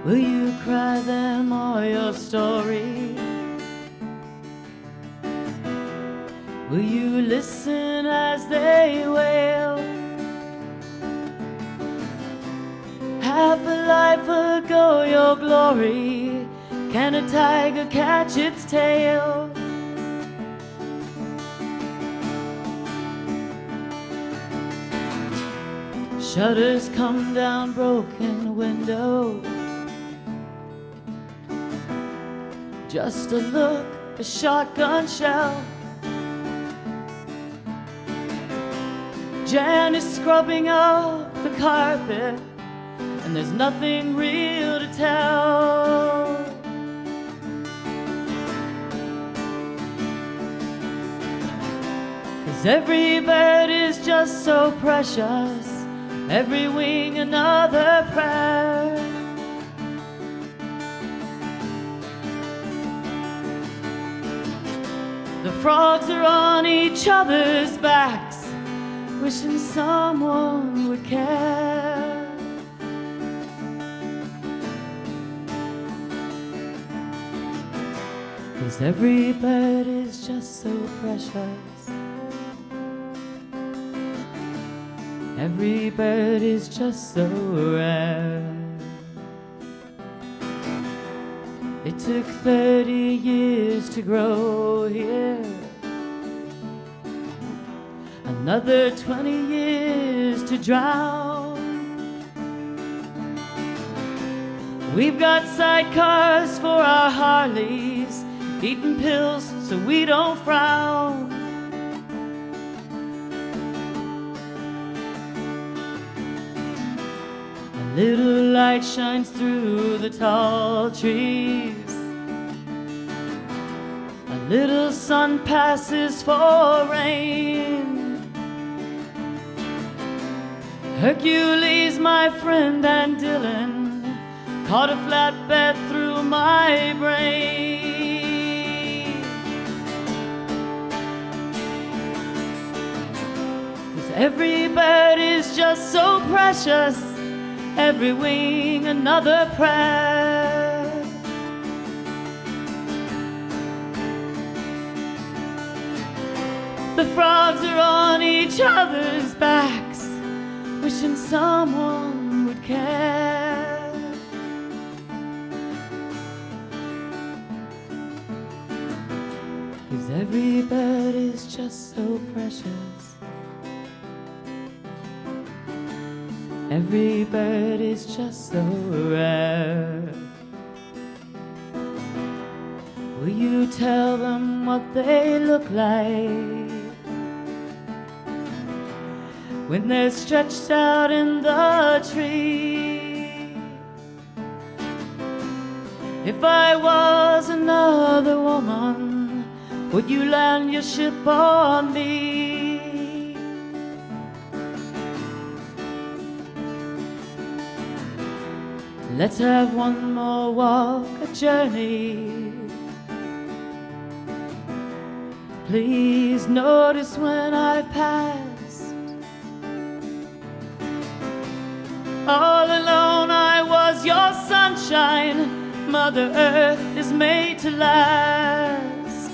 Will you cry them all your story? Will you listen as they wail? Half a life ago your glory, can a tiger catch its tail? Shutters come down broken windows. Just a look, a shotgun shell. Jan is scrubbing up the carpet, and there's nothing real to tell. 'Cause every bird is just so precious, every wing another prayer. The frogs are on each other's backs, wishing someone would care. Cause every bird is just so precious, every bird is just so rare. It took 30 years to grow here, another 20 years to drown. We've got sidecars for our Harleys, eating pills so we don't frown. A little light shines through the tall trees, a little sun passes for rain. Hercules, my friend, and Dylan caught a flatbed through my brain. 'Cause every bird is just so precious, every wing another prayer. The frogs are on each other's backs, wishing someone would care. 'Cause every bird is just so precious, every bird is just so rare. Will you tell them what they look like when they're stretched out in the tree? If I was another woman, would you land your ship on me? Let's have one more walk, a journey. Please notice when I've passed. All alone I was your sunshine, Mother Earth is made to last.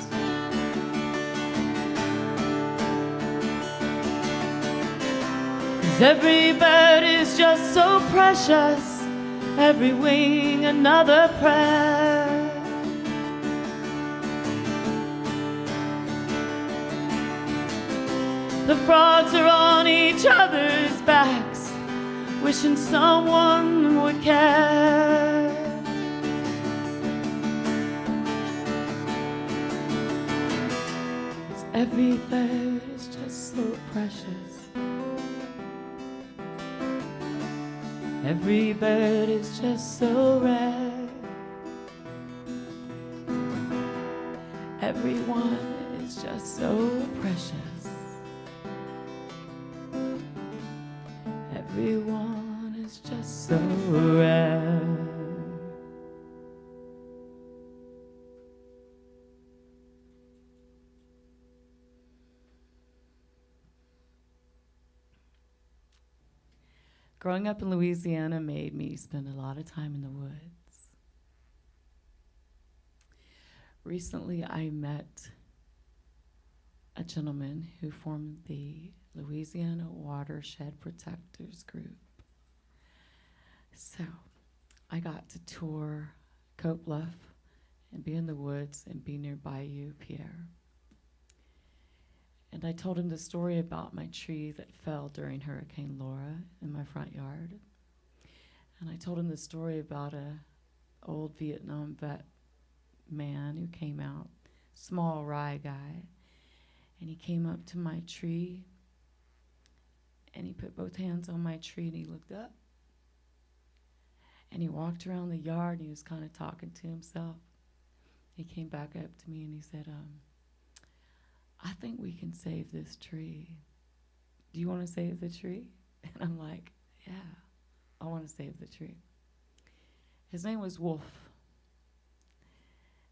'Cause every bird is just so precious, every wing another prayer. The frogs are on each other's backs, wishing someone would care. 'Cause every bird is just so precious, every bird is just so rare. Everyone is just so precious, everyone is just so rare. Growing up in Louisiana made me spend a lot of time in the woods. Recently, I met a gentleman who formed the Louisiana Watershed Protectors Group. So I got to tour Cote Bluff and be in the woods and be near Bayou Pierre. And I told him the story about my tree that fell during Hurricane Laura in my front yard. And I told him the story about a old Vietnam vet man who came out, small rye guy, and he came up to my tree and he put both hands on my tree and he looked up and he walked around the yard and he was kind of talking to himself. He came back up to me and he said, I think we can save this tree. Do you want to save the tree? And I'm like, yeah, I want to save the tree. His name was Wolf.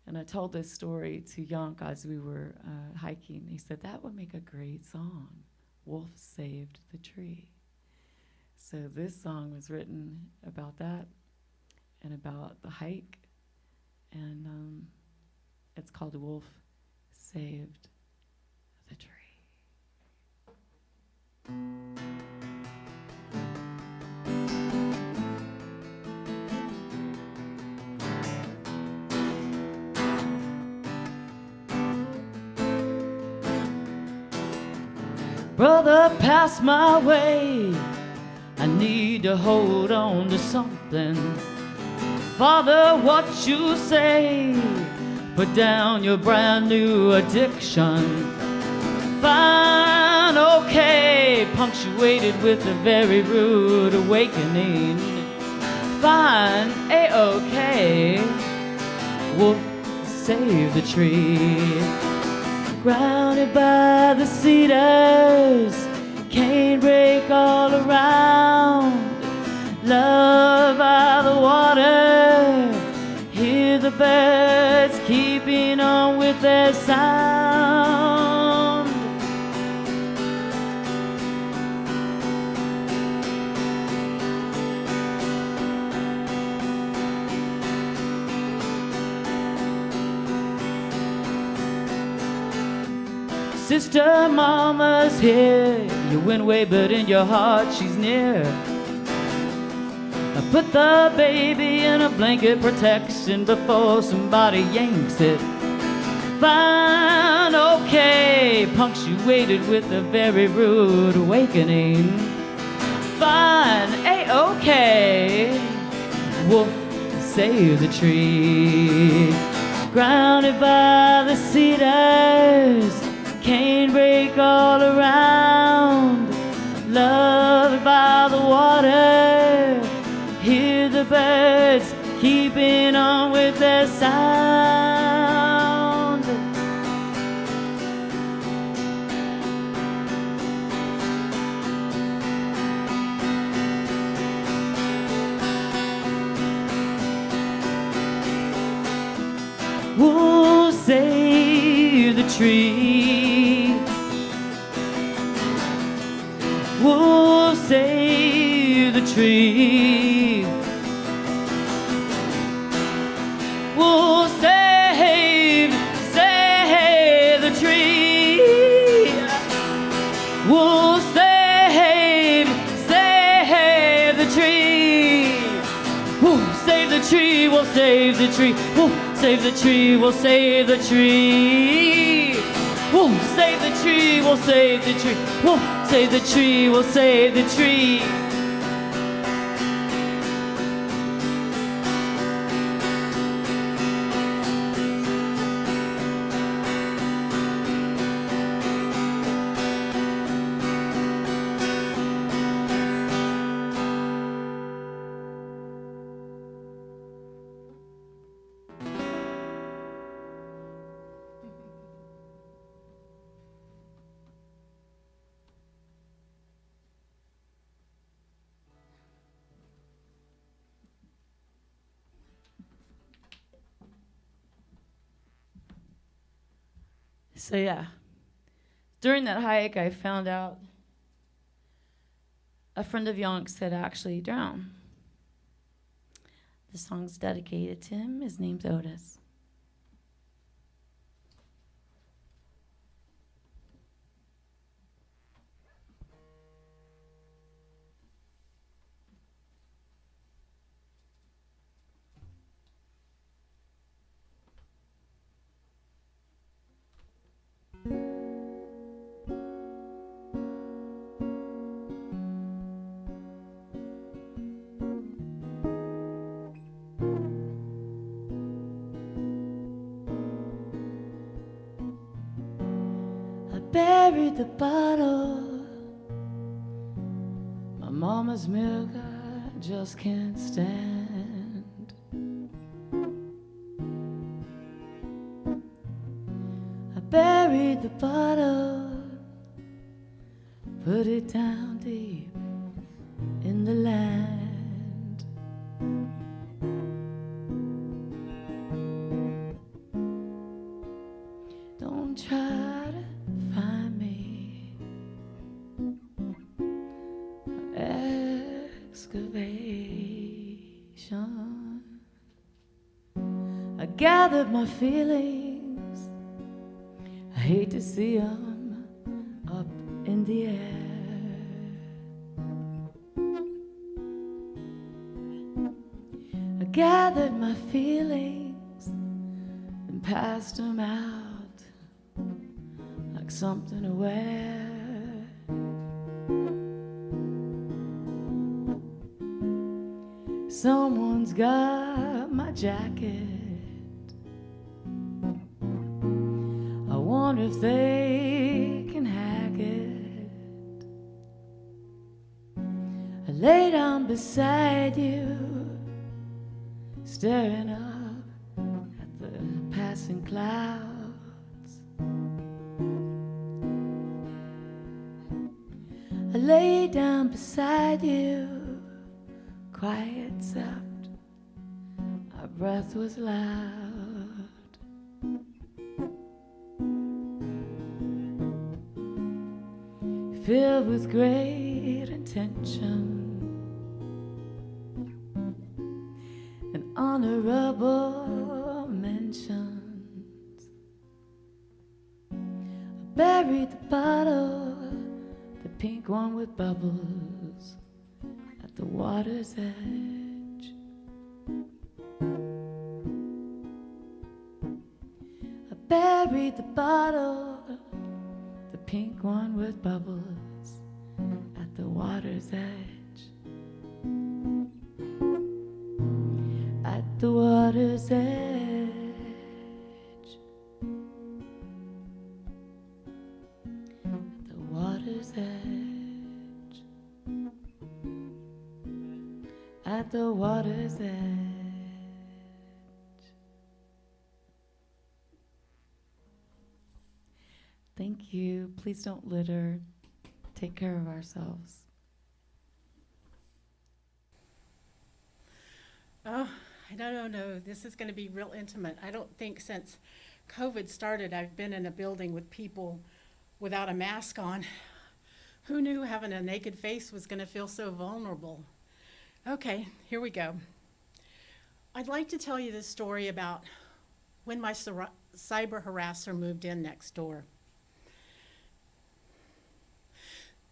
And I told this story to Yonk as we were hiking. He said, that would make a great song. Wolf saved the tree. So this song was written about that and about the hike. And it's called Wolf Saved the Tree. Brother, pass my way. I need to hold on to something. Father, what you say? Put down your brand new addiction. Fine, okay, punctuated with a very rude awakening. Fine, A-okay, Wolf save the tree. Grounded by the cedars, canebrake all around. Love by the water, hear the birds keeping on with their sound. Sister, mama's here. You went away, but in your heart she's near. I put the baby in a blanket protection before somebody yanks it. Fine, okay, punctuated with a very rude awakening. Fine, A-okay, Wolf save the tree. Grounded by the cedars, canebrake all around. Loved by the water, hear the birds keeping on with their sound. We'll save the tree. We'll save the tree. We'll save the tree. We'll save the tree. We'll save the tree. We'll save the tree. We'll save the tree. We'll save the tree. We'll save the tree. We'll save the tree. We'll save the tree. We'll save the tree. So yeah, during that hike, I found out a friend of Yonk's had actually drowned. The song's dedicated to him. His name's Otis. Buried the bottle, my mama's milk I just can't stand. I buried the bottle, put it down deep in the land. Don't try to find me, excavation. I gathered my feelings, I hate to see them up in the air. I gathered my feelings and passed them out like something to wear. Someone's got my jacket. I wonder if they can hack it. I lay down beside you, staring up at the passing clouds. I lay down beside you, quiet except our breath was loud. Filled with great intention and honorable mentions. I buried the bottle, the pink one with bubbles, at the water's edge. I buried the bottle, the pink one with bubbles, at the water's edge. At the water's edge. At the water's edge. At the water's edge. Thank you. Please don't litter. Take care of ourselves. Oh, I don't know. This is going to be real intimate. I don't think since COVID started I've been in a building with people without a mask on. Who knew having a naked face was going to feel so vulnerable? Okay, here we go. I'd like to tell you this story about when my cyber harasser moved in next door.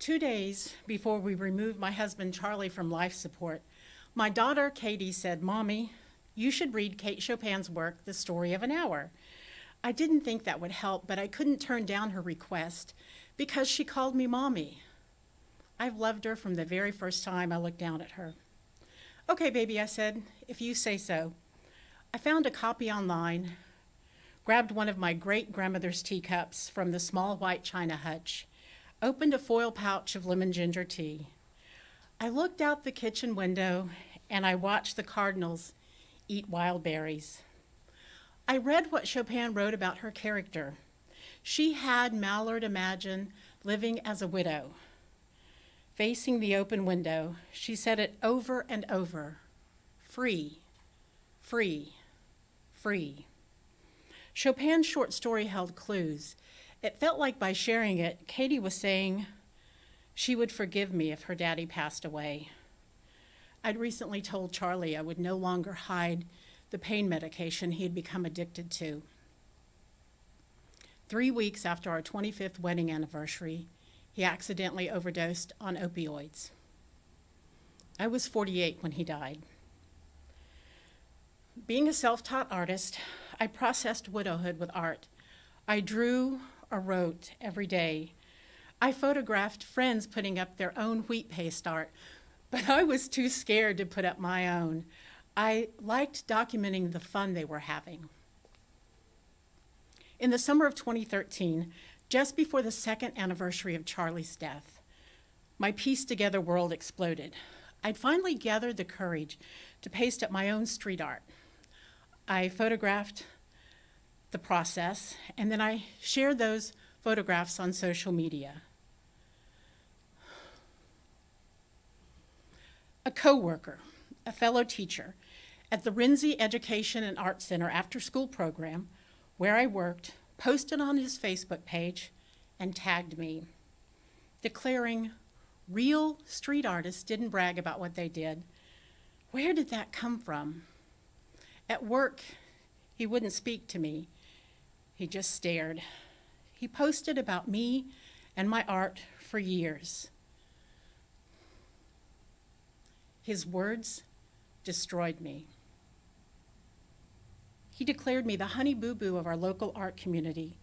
2 days before we removed my husband Charlie from life support, my daughter Katie said, "Mommy, you should read Kate Chopin's work, The Story of an Hour." I didn't think that would help, but I couldn't turn down her request because she called me Mommy. I've loved her from the very first time I looked down at her. "Okay, baby," I said, "if you say so." I found a copy online, grabbed one of my great-grandmother's teacups from the small white china hutch, opened a foil pouch of lemon ginger tea. I looked out the kitchen window and I watched the cardinals eat wild berries. I read what Chopin wrote about her character. She had Mallard imagine living as a widow. Facing the open window, she said it over and over: free, free, free. Chopin's short story held clues. It felt like by sharing it, Katie was saying, She would forgive me if her daddy passed away. I'd recently told Charlie I would no longer hide the pain medication he had become addicted to. 3 weeks after our 25th wedding anniversary, he accidentally overdosed on opioids. I was 48 when he died. Being a self-taught artist, I processed widowhood with art. I drew or wrote every day. I photographed friends putting up their own wheat paste art, but I was too scared to put up my own. I liked documenting the fun they were having. In the summer of 2013, just before the second anniversary of Charlie's death, my pieced together world exploded. I'd finally gathered the courage to paste up my own street art. I photographed the process, and then I shared those photographs on social media. A coworker, a fellow teacher, at the Renzi Education and Art Center after-school program, where I worked, posted on his Facebook page and tagged me, declaring, "Real street artists didn't brag about what they did. Where did that come from?" At work, he wouldn't speak to me. He just stared. He posted about me and my art for years. His words destroyed me. He declared me the honey boo-boo of our local art community.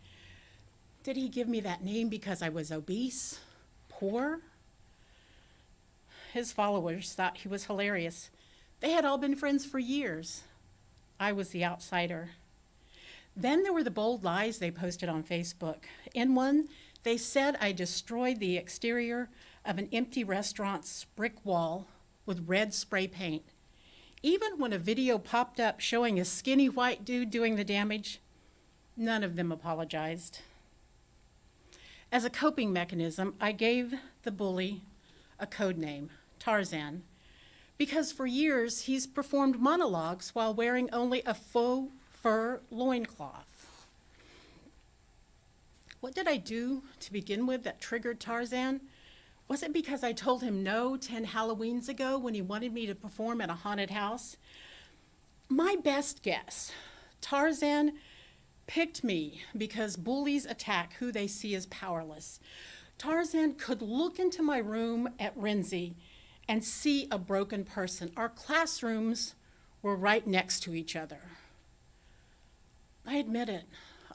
Did he give me that name because I was obese, poor? His followers thought he was hilarious. They had all been friends for years. I was the outsider. Then there were the bold lies they posted on Facebook. In one, they said I destroyed the exterior of an empty restaurant's brick wall with red spray paint. Even when a video popped up showing a skinny white dude doing the damage, none of them apologized. As a coping mechanism, I gave the bully a code name, Tarzan, because for years he's performed monologues while wearing only a faux fur loincloth. What did I do to begin with that triggered Tarzan? Was it because I told him no 10 Halloweens ago when he wanted me to perform at a haunted house? My best guess, Tarzan picked me because bullies attack who they see as powerless. Tarzan could look into my room at Renzi and see a broken person. Our classrooms were right next to each other. I admit it,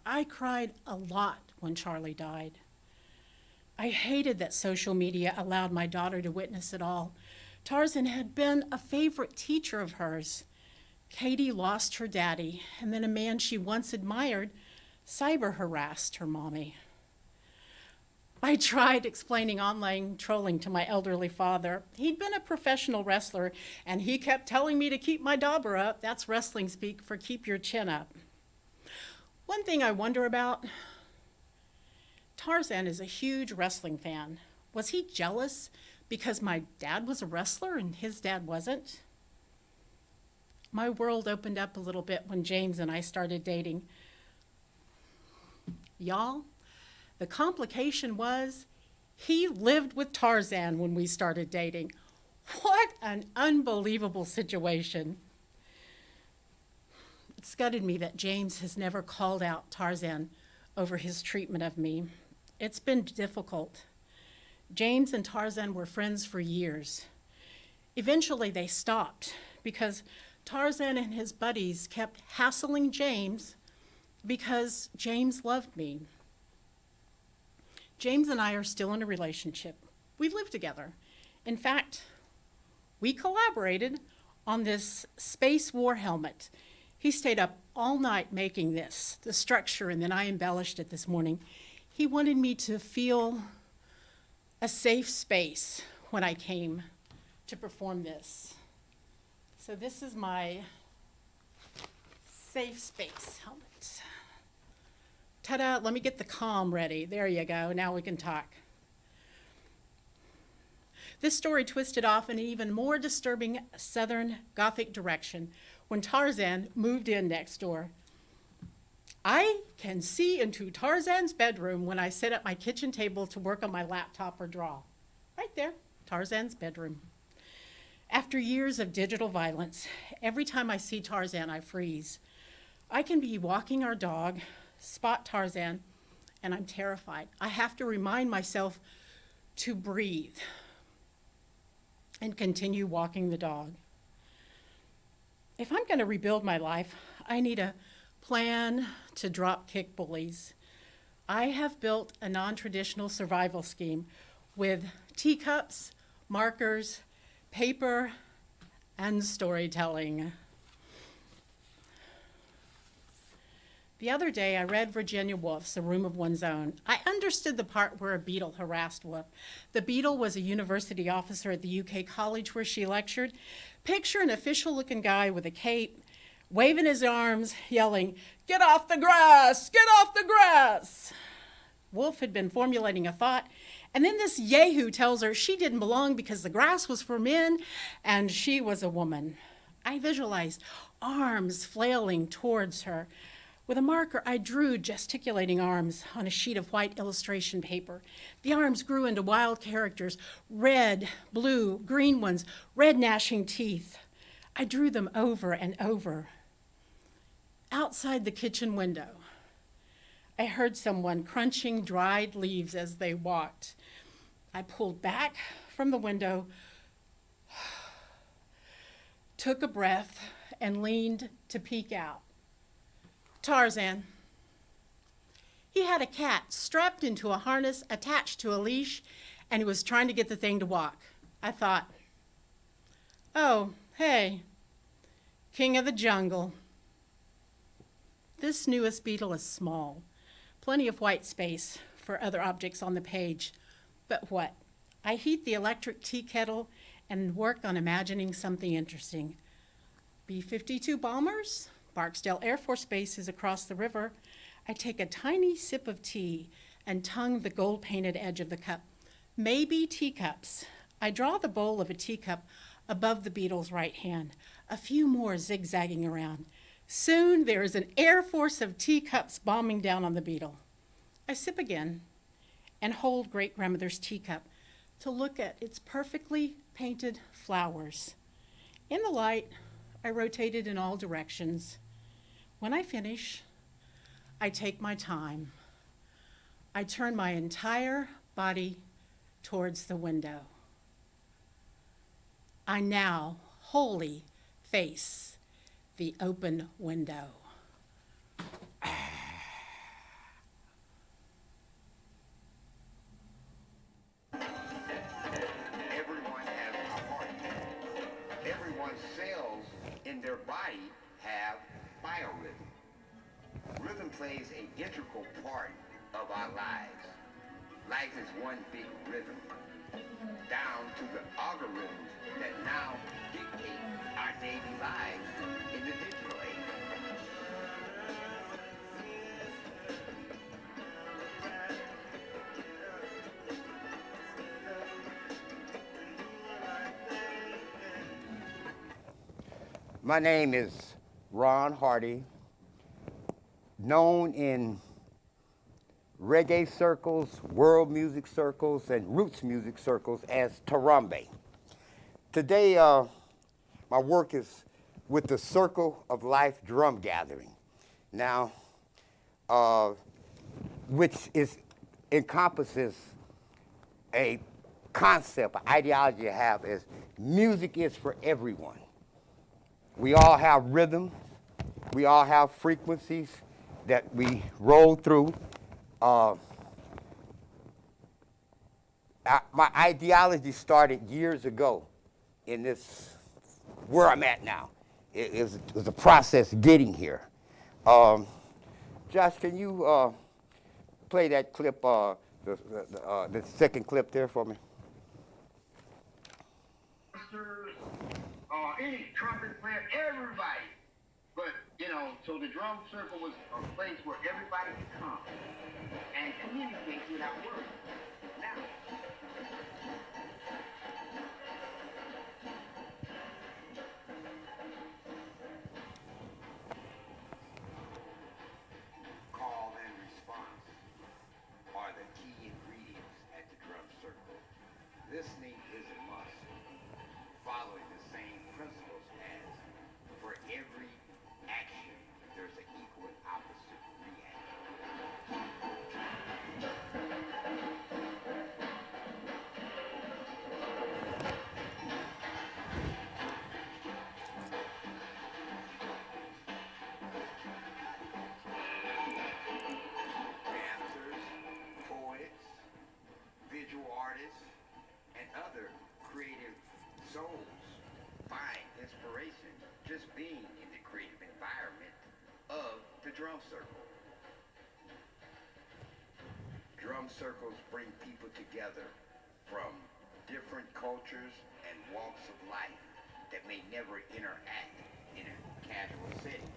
I cried a lot when Charlie died. I hated that social media allowed my daughter to witness it all. Tarzan had been a favorite teacher of hers. Katie lost her daddy, and then a man she once admired cyber harassed her mommy. I tried explaining online trolling to my elderly father. He'd been a professional wrestler, and he kept telling me to keep my dauber up. That's wrestling speak for keep your chin up. One thing I wonder about, Tarzan is a huge wrestling fan. Was he jealous because my dad was a wrestler and his dad wasn't? My world opened up a little bit when James and I started dating. Y'all, the complication was he lived with Tarzan when we started dating. What an unbelievable situation. It gutted me that James has never called out Tarzan over his treatment of me. It's been difficult. James and Tarzan were friends for years. Eventually they stopped because Tarzan and his buddies kept hassling James because James loved me. James and I are still in a relationship. We live together. In fact, we collaborated on this space war helmet. He stayed up all night making this, the structure, and then I embellished it this morning. He wanted me to feel a safe space when I came to perform this. So this is my safe space helmet. Ta-da, let me get the comm ready. There you go, now we can talk. This story twisted off in an even more disturbing Southern Gothic direction when Tarzan moved in next door. I can see into Tarzan's bedroom when I sit at my kitchen table to work on my laptop or draw. Right there, Tarzan's bedroom. After years of digital violence, every time I see Tarzan, I freeze. I can be walking our dog, spot Tarzan, and I'm terrified. I have to remind myself to breathe and continue walking the dog. If I'm going to rebuild my life, I need a plan to drop kick bullies. I have built a non-traditional survival scheme with teacups, markers, paper, and storytelling. The other day, I read Virginia Woolf's A Room of One's Own. I understood the part where a beetle harassed Woolf. The beetle was a university officer at the UK college where she lectured. Picture an official-looking guy with a cape, waving his arms, yelling, "Get off the grass! Get off the grass!" Woolf had been formulating a thought, and then this yahoo tells her she didn't belong because the grass was for men and she was a woman. I visualized arms flailing towards her. With a marker, I drew gesticulating arms on a sheet of white illustration paper. The arms grew into wild characters, red, blue, green ones, red gnashing teeth. I drew them over and over. Outside the kitchen window, I heard someone crunching dried leaves as they walked. I pulled back from the window, took a breath, and leaned to peek out. Tarzan. He had a cat strapped into a harness attached to a leash, and he was trying to get the thing to walk. I thought, oh, hey, king of the jungle. This newest beetle is small, plenty of white space for other objects on the page. But what? I heat the electric tea kettle and work on imagining something interesting. B-52 bombers? Barksdale Air Force Base is across the river. I take a tiny sip of tea and tongue the gold-painted edge of the cup. Maybe teacups. I draw the bowl of a teacup above the beetle's right hand, a few more zigzagging around. Soon there is an air force of teacups bombing down on the beetle. I sip again and hold great-grandmother's teacup to look at its perfectly painted flowers. In the light, I rotate it in all directions. When I finish, I take my time. I turn my entire body towards the window. I now wholly face the open window. Everyone has a heart. Everyone's cells in their body have biorhythm. Rhythm plays an integral part of our lives. Life is one big rhythm, down to the algorithms that now dictate our daily lives in the digital age. My name is Ron Hardy, known in reggae circles, world music circles, and roots music circles as Tarambe. Today, my work is with the Circle of Life Drum Gathering. Now, which encompasses a concept, an ideology I have is music is for everyone. We all have rhythms, we all have frequencies that we roll through. My ideology started years ago in this, where I'm at now. It was a process getting here. Josh, can you play that clip, the second clip there for me? Any trumpet player, everybody. But, so the drum circle was a place where everybody could come and communicate without words. Now, Call and response are the key ingredients at the drum circle. This drum circle. Drum circles bring people together from different cultures and walks of life that may never interact in a casual setting.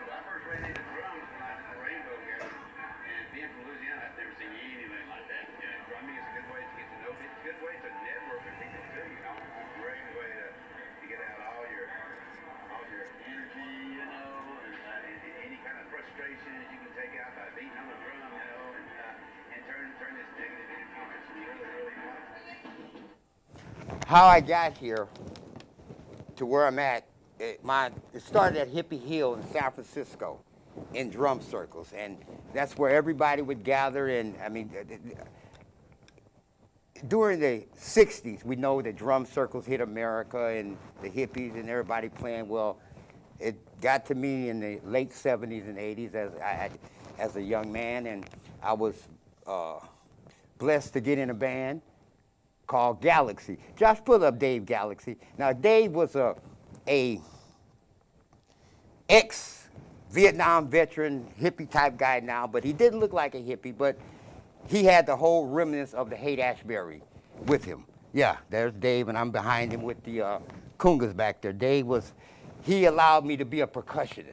I first ran into drums when I was in the Rainbow here, and being from Louisiana, I've never seen anything like that. Drumming is a good way to get to know people. It's a good way to network with people too. You know, it's a great way to get out all your energy, you know, and any kind of frustration you can take out by beating on the drum, you know, and turn this negative energy into some really, really positive. How I got here to where I'm at, it started at Hippie Hill in San Francisco in drum circles, and that's where everybody would gather. And I mean, during the 60s, we know that drum circles hit America and the hippies and everybody playing. Well, it got to me in the late 70s and 80s as a young man, and I was blessed to get in a band called Galaxy. Josh, pull up Dave Galaxy. Now, Dave was a ex-Vietnam veteran, hippie type guy now, but he didn't look like a hippie, but he had the whole remnants of the Haight-Ashbury with him. Yeah, there's Dave, and I'm behind him with the congas back there. He allowed me to be a percussionist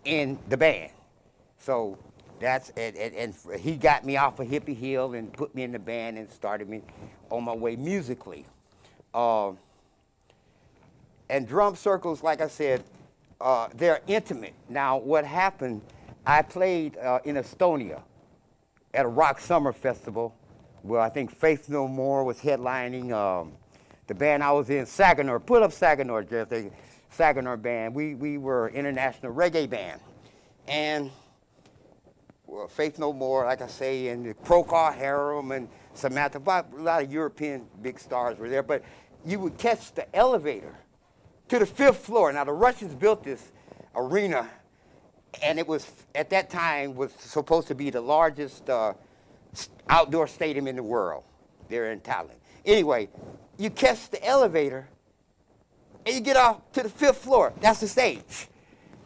in the band. So that's, and he got me off of Hippie Hill and put me in the band and started me on my way musically. And drum circles, like I said, they're intimate. Now, what happened, I played in Estonia at a rock summer festival where I think Faith No More was headlining. The band I was in, Saginaw, put up Saginaw, Jeff, the Saginaw band. We were an international reggae band. And well, Faith No More, like I say, and Procol Harum and Samantha, a lot of European big stars were there. But you would catch the elevator to the 5th floor. Now, the Russians built this arena, and it was, at that time, was supposed to be the largest outdoor stadium in the world there in Thailand. Anyway, you catch the elevator, and you get off to the 5th floor. That's the stage.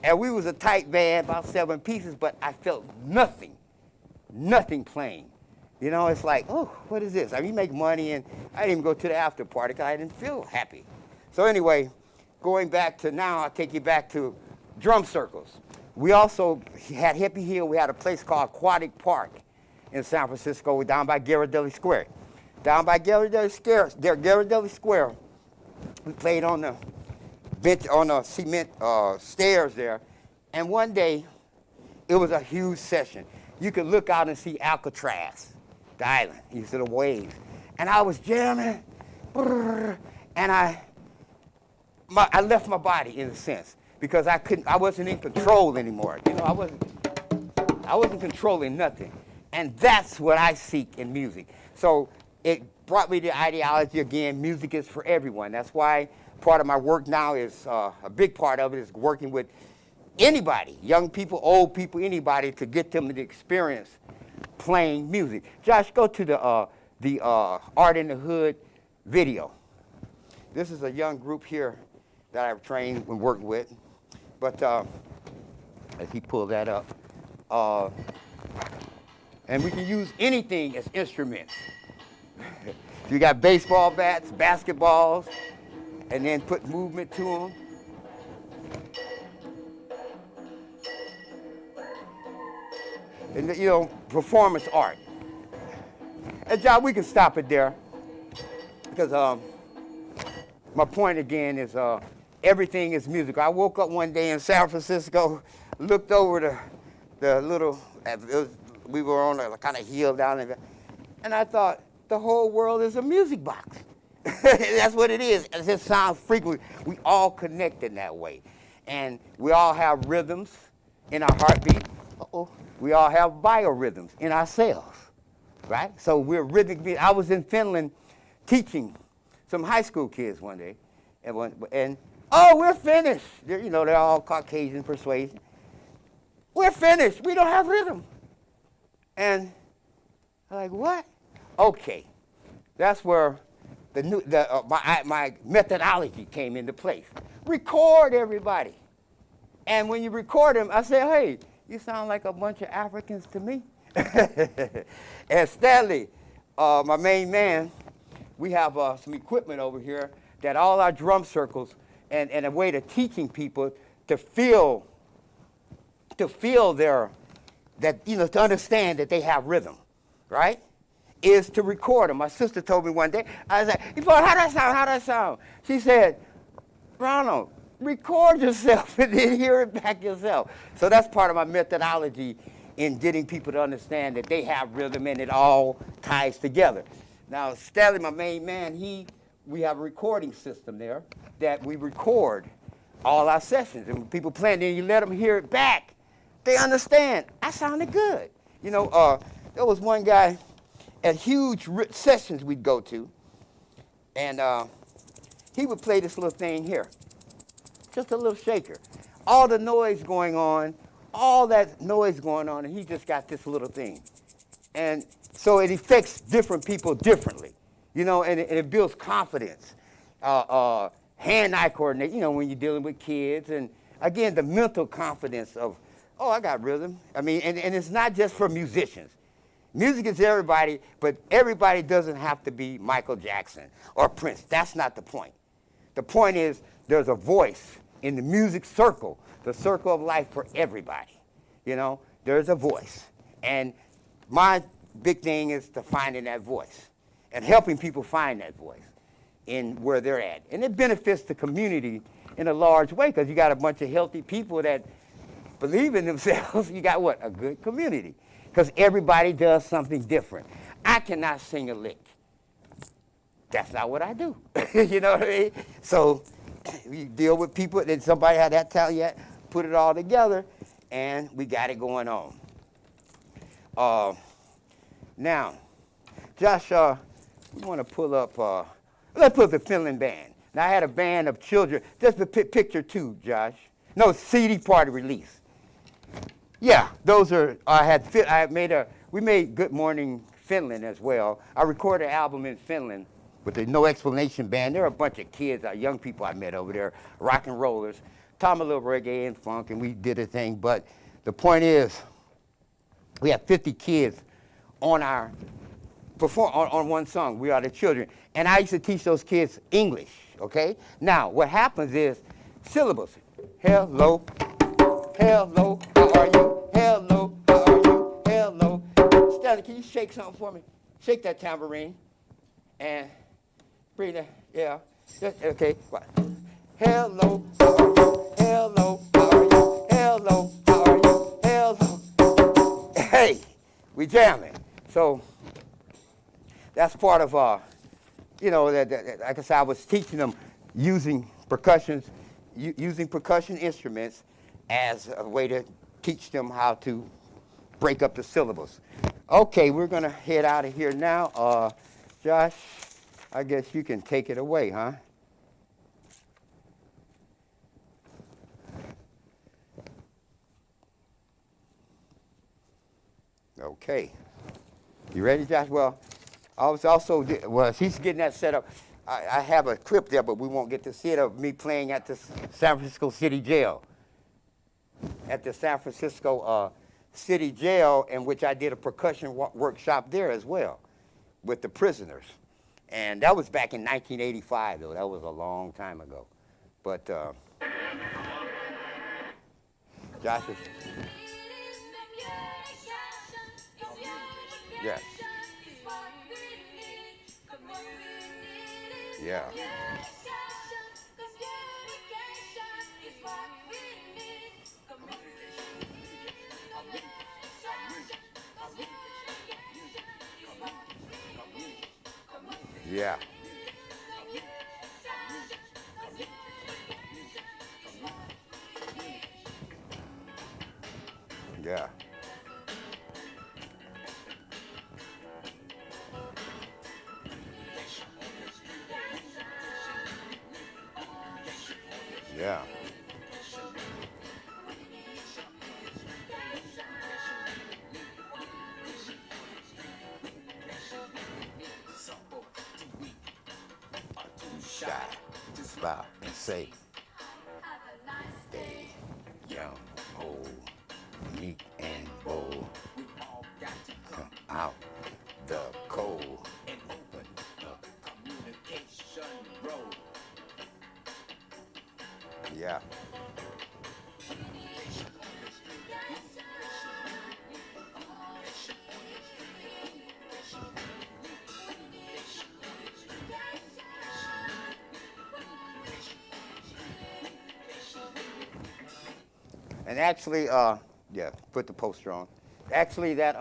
And we was a tight band, about 7 pieces, but I felt nothing playing. You know, it's like, oh, what is this? I mean, you make money, and I didn't even go to the after party because I didn't feel happy. So anyway, going back to now, I'll take you back to drum circles. We also had Hippie Hill. We had a place called Aquatic Park in San Francisco, down by Ghirardelli Square. Down by Ghirardelli Square, we played on the bench, on the cement stairs there. And one day, it was a huge session. You could look out and see Alcatraz, the island. You see the waves. And I was jamming, and I left my body in a sense because I wasn't in control anymore. You know, I wasn't controlling nothing. And that's what I seek in music. So it brought me the ideology again, music is for everyone. That's why part of my work now is, a big part of it is working with anybody, young people, old people, anybody, to get them to experience playing music. Josh, go to the Art in the Hood video. This is a young group here that I've trained and worked with. But as he pulled that up, and we can use anything as instruments. You got baseball bats, basketballs, and then put movement to them. And, you know, performance art. And John, we can stop it there because my point again is everything is musical. I woke up one day in San Francisco, looked over the little, it was we were on a kind of hill down there, and I thought the whole world is a music box. That's what it is. It just sounds frequent. We all connect in that way, and we all have rhythms in our heartbeat. We all have biorhythms in our cells, right? So we're rhythmic. I was in Finland teaching some high school kids one day, and oh, we're finished. They're all Caucasian persuasion. We're finished. We don't have rhythm. And I'm like, what? Okay, that's where my methodology came into place. Record everybody. And when you record them, I say, hey, you sound like a bunch of Africans to me. And Stanley, my main man, we have some equipment over here that all our drum circles and a way to teaching people to feel to understand that they have rhythm, right? Is to record them. My sister told me one day, I was like, Yvonne, how that sound? She said, Ronald, record yourself and then hear it back yourself. So that's part of my methodology in getting people to understand that they have rhythm and it all ties together. Now, Stanley, my main man, we have a recording system there that we record all our sessions. And when people playing, then you let them hear it back. They understand. I sounded good. There was one guy at huge sessions we'd go to, and he would play this little thing here, just a little shaker. All the noise going on, and he just got this little thing. And so it affects different people differently, and it builds confidence, hand-eye coordination, when you're dealing with kids, and again, the mental confidence of, oh, I got rhythm. I mean, and it's not just for musicians. Music is everybody, but everybody doesn't have to be Michael Jackson or Prince. That's not the point. The point is there's a voice in the music circle, the circle of life for everybody. There's a voice. And my big thing is to finding that voice and helping people find that voice in where they're at. And it benefits the community in a large way because you got a bunch of healthy people that believe in themselves. You got what? A good community. Because everybody does something different. I cannot sing a lick. That's not what I do. You know what I mean? So you deal with people, and somebody had that talent yet, put it all together, and we got it going on. Now, Josh, we want to pull up, let's put the Finland band. Now, I had a band of children. Just the picture two, Josh. No, CD party release. Yeah, those are, we made Good Morning Finland as well. I recorded an album in Finland with the No Explanation Band. There are a bunch of kids, young people I met over there, rock and rollers, taught them a little reggae and funk, and we did a thing. But the point is, we have 50 kids on one song, We Are the Children. And I used to teach those kids English, okay? Now, what happens is, syllables. Hello, hello, how are you? Hello, how are you? Hello. Stanley, can you shake something for me? Shake that tambourine. And bring that, yeah. Okay. Hello, how are you? Hello, how are you? Hello, how are you? Hello. Hey, we jamming. So that's part of, like I said, I was teaching them using percussion instruments as a way to teach them how to break up the syllables. Okay, we're going to head out of here now. Josh, I guess you can take it away, huh? Okay. You ready, Josh? Well, I was also, she's getting that set up. I have a clip there, but we won't get to see it, of me playing at the San Francisco City Jail. At the San Francisco City Jail, in which I did a percussion workshop there as well with the prisoners. And that was back in 1985, though. That was a long time ago. But Josh is... Yes. Yeah. Yeah. Yeah. Yeah. Shy. Just bow and say, hey, young, old, meek and bold. Come out the cold and open the communication road. Yeah. And actually, yeah, put the poster on. Actually, that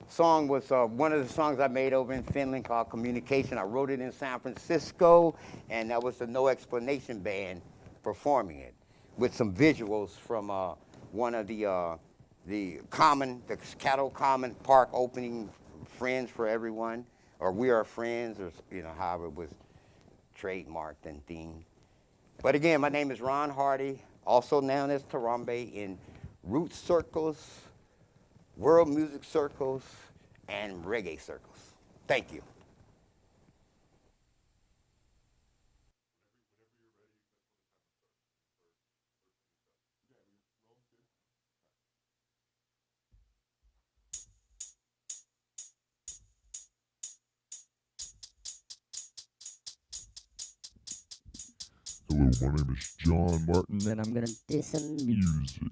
song was one of the songs I made over in Finland called Communication. I wrote it in San Francisco, and that was the No Explanation Band performing it with some visuals from one of the Cattle Common Park opening, Friends for Everyone, or We Are Friends, or however it was trademarked and themed. But again, my name is Ron Hardy, also known as Tarambe in roots circles, world music circles, and reggae circles. Thank you. Hello, my name is John Martin, and I'm gonna do some music.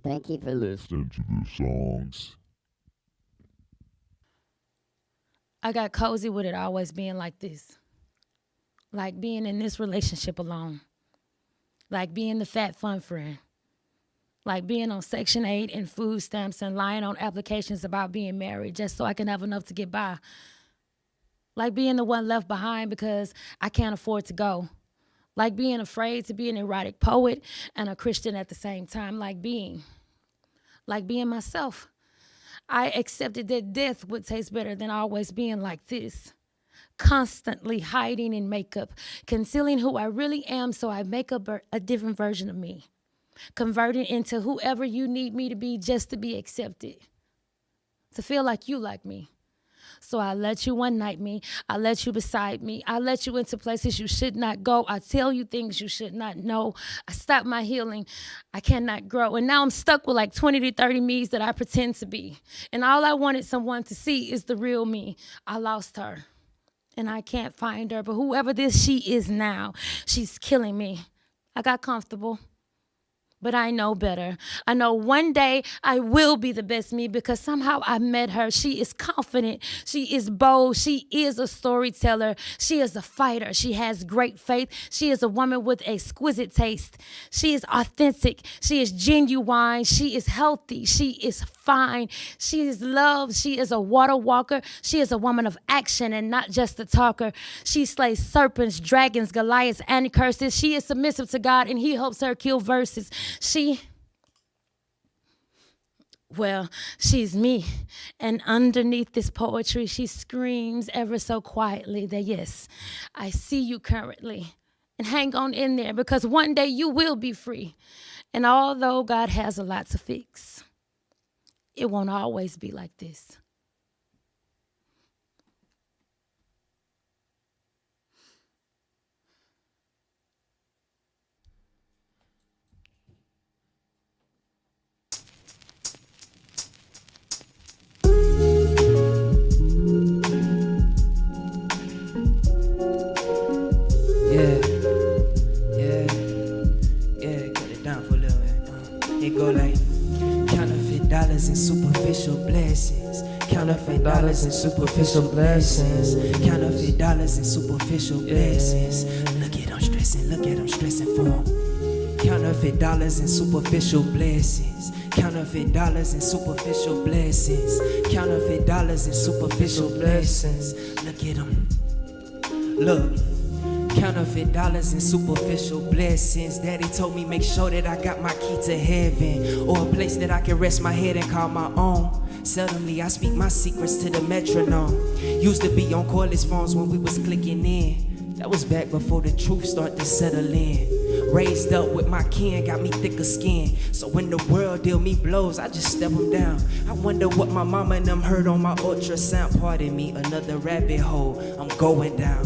Thank you for listening to the songs. I got cozy with it always being like this. Like being in this relationship alone. Like being the fat fun friend. Like being on Section 8 and food stamps and lying on applications about being married just so I can have enough to get by. Like being the one left behind because I can't afford to go. Like being afraid to be an erotic poet and a Christian at the same time. Like being myself. I accepted that death would taste better than always being like this. Constantly hiding in makeup, concealing who I really am so I make up a different version of me. Converting into whoever you need me to be just to be accepted. To feel like you like me. So I let you one night me. I let you beside me. I let you into places you should not go. I tell you things you should not know. I stop my healing. I cannot grow. And now I'm stuck with like 20 to 30 me's that I pretend to be. And all I wanted someone to see is the real me. I lost her. And I can't find her. But whoever this she is now, she's killing me. I got comfortable. But I know better. I know one day I will be the best me because somehow I met her. She is confident. She is bold. She is a storyteller. She is a fighter. She has great faith. She is a woman with exquisite taste. She is authentic. She is genuine. She is healthy. She is fine. She is loved. She is a water walker. She is a woman of action and not just a talker. She slays serpents, dragons, Goliaths, and curses. She is submissive to God and he helps her kill verses. She's me. And underneath this poetry, she screams ever so quietly that, yes, I see you currently. And hang on in there because one day you will be free. And although God has a lot to fix, it won't always be like this. And superficial blessings, counterfeit dollars and superficial blessings, counterfeit dollars and superficial blessings. Look at them stressing for 'em. Counterfeit dollars and superficial blessings, counterfeit dollars and superficial blessings, counterfeit dollars and superficial blessings. Look at them. Look. Counterfeit dollars and superficial blessings. Daddy told me make sure that I got my key to heaven, or a place that I can rest my head and call my own. Seldomly I speak my secrets to the metronome. Used to be on cordless phones when we was clicking in. That was back before the truth started to settle in. Raised up with my kin, got me thicker skin. So when the world deal me blows, I just step them down. I wonder what my mama and them heard on my ultrasound. Pardon me, another rabbit hole, I'm going down.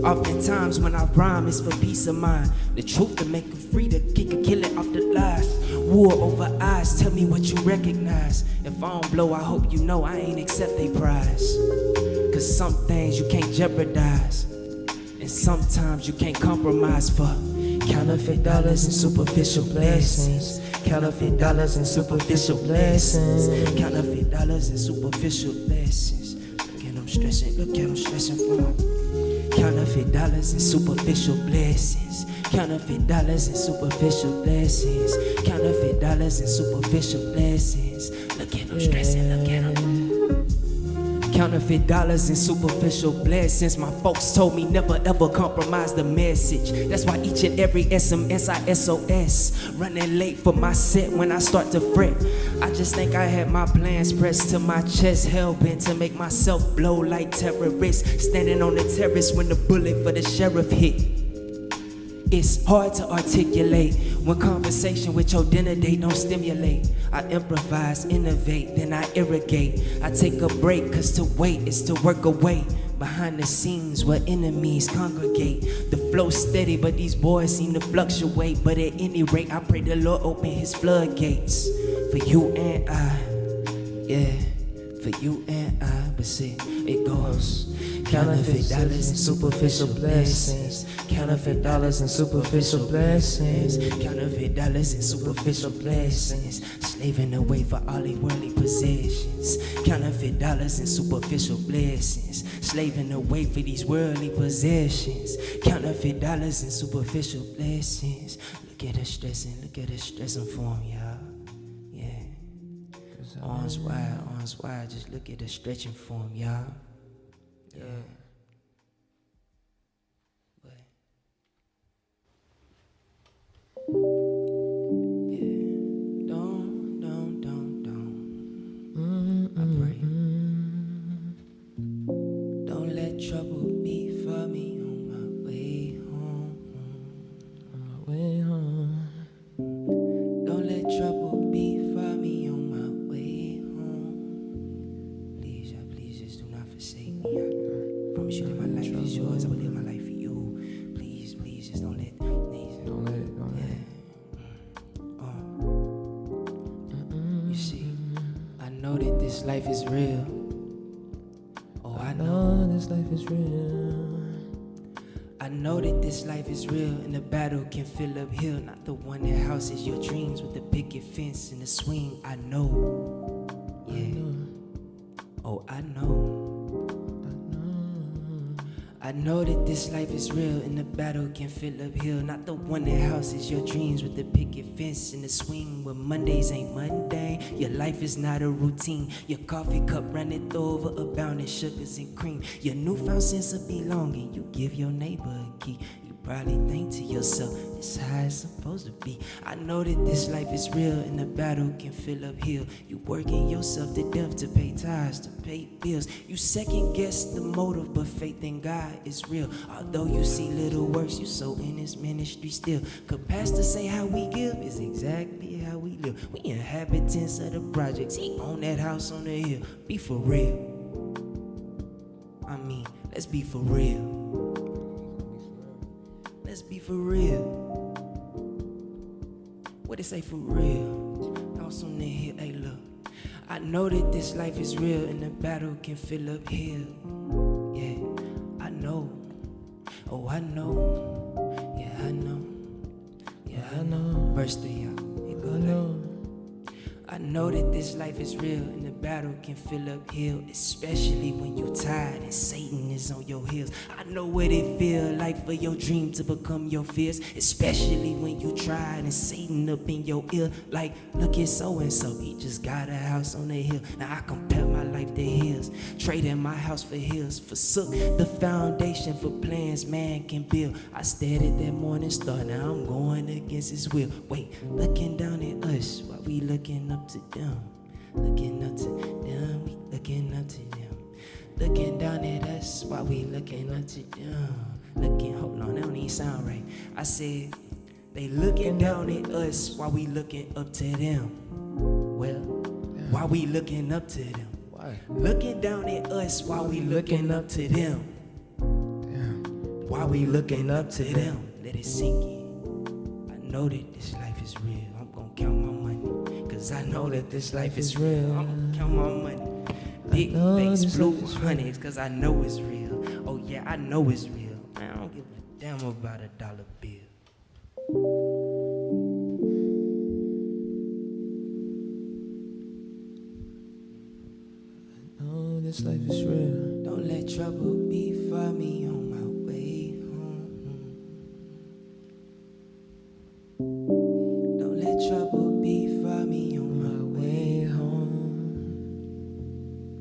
Oftentimes when I rhyme, it's for peace of mind. The truth to make you free, to kick a killer off the lies. War over eyes, tell me what you recognize. If I don't blow, I hope you know I ain't accept a prize. Cause some things you can't jeopardize, and sometimes you can't compromise for. Counterfeit dollars and superficial blessings, counterfeit dollars and superficial blessings, counterfeit dollars and superficial blessings. Look at them stressing for 'em. Counterfeit dollars and superficial blessings. Counterfeit dollars and superficial blessings. Counterfeit dollars and superficial blessings. Look at them stressing, look at them. Counterfeit dollars and superficial blessings. My folks told me never ever compromise the message. That's why each and every SMS I SOS. Running late for my set when I start to fret. I just think I had my plans pressed to my chest. Hell-bent to make myself blow like terrorists. Standing on the terrace when the bullet for the sheriff hit. It's hard to articulate when conversation with your dinner date don't stimulate. I improvise, innovate, then I irrigate. I take a break, cause to wait is to work away. Behind the scenes where enemies congregate. The flow's steady, but these boys seem to fluctuate. But at any rate, I pray the Lord open his floodgates. For you and I, yeah, for you and I. But see, it goes. Counterfeit dollars and superficial blessings. Counterfeit dollars and superficial blessings. Counterfeit dollars and superficial blessings. Slaving away for all these worldly possessions. Counterfeit dollars and superficial blessings. Slaving away for these worldly possessions. Counterfeit dollars and superficial blessings. Look at us stressing for them, y'all. Yeah. Arms wide, just look at us stretching for them, y'all. Yeah. But yeah. Don't. I pray. Don't let trouble be for me on my way home. Don't let trouble be for me on my way home. Please, y'all, please just do not forsake me. I promise you that my life is yours. I will live my life for you. Please, just don't let. Don't let it. You see, I know that this life is real. Oh, I know this life is real. I know that this life is real, and the battle can feel uphill. Not the one that houses your dreams with the picket fence and the swing. I know, yeah. Oh, I know. I know that this life is real, and the battle can feel uphill. Not the one that houses your dreams with the picket fence and the swing. Where Mondays ain't Monday, your life is not a routine. Your coffee cup runneth over, abounding sugars and cream. Your newfound sense of belonging, you give your neighbor a key. You probably think to yourself, this how it's supposed to be. I know that this life is real, and the battle can feel uphill. You working yourself to death to pay tithes, to pay bills. You second guess the motive, but faith in God is real. Although you see little works, you so in this ministry still. Could pastor say how we give is exactly how we live. We inhabitants of the projects, he own that house on the hill. Be for real. I mean, let's be for real. Let's be for real. What they say for real? House on the hill, hey look. I know that this life is real, and the battle can feel uphill. Yeah, I know. Oh, I know. Yeah, I know. Yeah, I know. Verse 3, y'all. It go like, I know that this life is real, and the battle can feel uphill, especially when you tired and Satan is on your heels. I know what it feel like for your dream to become your fears, especially when you tried and Satan up in your ear. Like, look at so-and-so, he just got a house on the hill. Now I compare my life to his, trading my house for his. Forsook the foundation for plans man can build. I stared at that morning star, now I'm going against his will. Wait, looking down at us while we looking up to them. Looking up to them, we looking up to them. Looking down at us while we looking up to them. Looking, hold on, that don't even sound right. I said, they looking down at us while we looking up to them. Well, while we looking up to them. Why? Looking down at us while we looking up to them. While we looking up to them. Let it sink in. I know that this life is real. I'm gonna count my money, cause I know that this life is real. I'm gonna count my money. Big face, blue honeys, cause I know it's real. Oh yeah, I know it's real. Man, I don't give a damn about a dollar bill. I know this life is real. Don't let trouble be for me on my way. Don't let trouble befall me on my way home.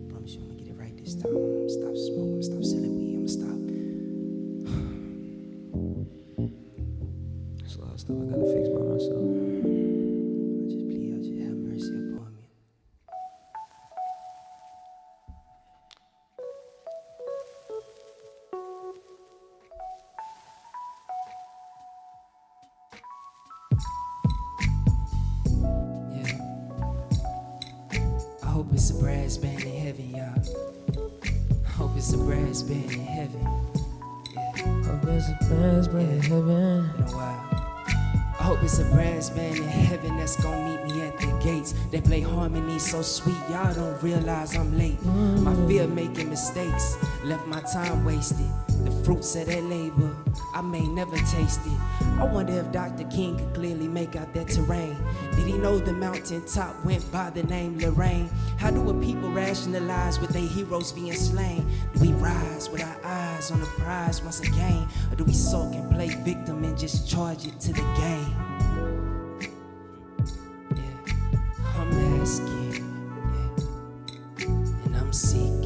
Promise you I'm gonna get it right this time. I'm gonna stop smoking, I'm gonna stop selling weed, I'm gonna stop. There's a lot of stuff I gotta fix by myself. I just plead, I just have mercy upon me. Yeah. I hope it's a brass band in heaven, y'all. I hope it's a brass band in heaven. Yeah. Hope it's a brass band in heaven. Been a while. I hope it's a brass band in heaven that's gonna meet me at the gates. They play harmony so sweet, y'all don't realize I'm late. My fear making mistakes, left my time wasted. The fruits of that labor, I may never taste it. I wonder if Dr. King could clearly make out that terrain. Did he know the mountaintop went by the name Lorraine? How do a people rationalize with their heroes being slain? Do we rise with our eyes on the prize once again? Or do we sulk and play victim and just charge it to the game? Yeah, I'm asking, yeah, and I'm seeking.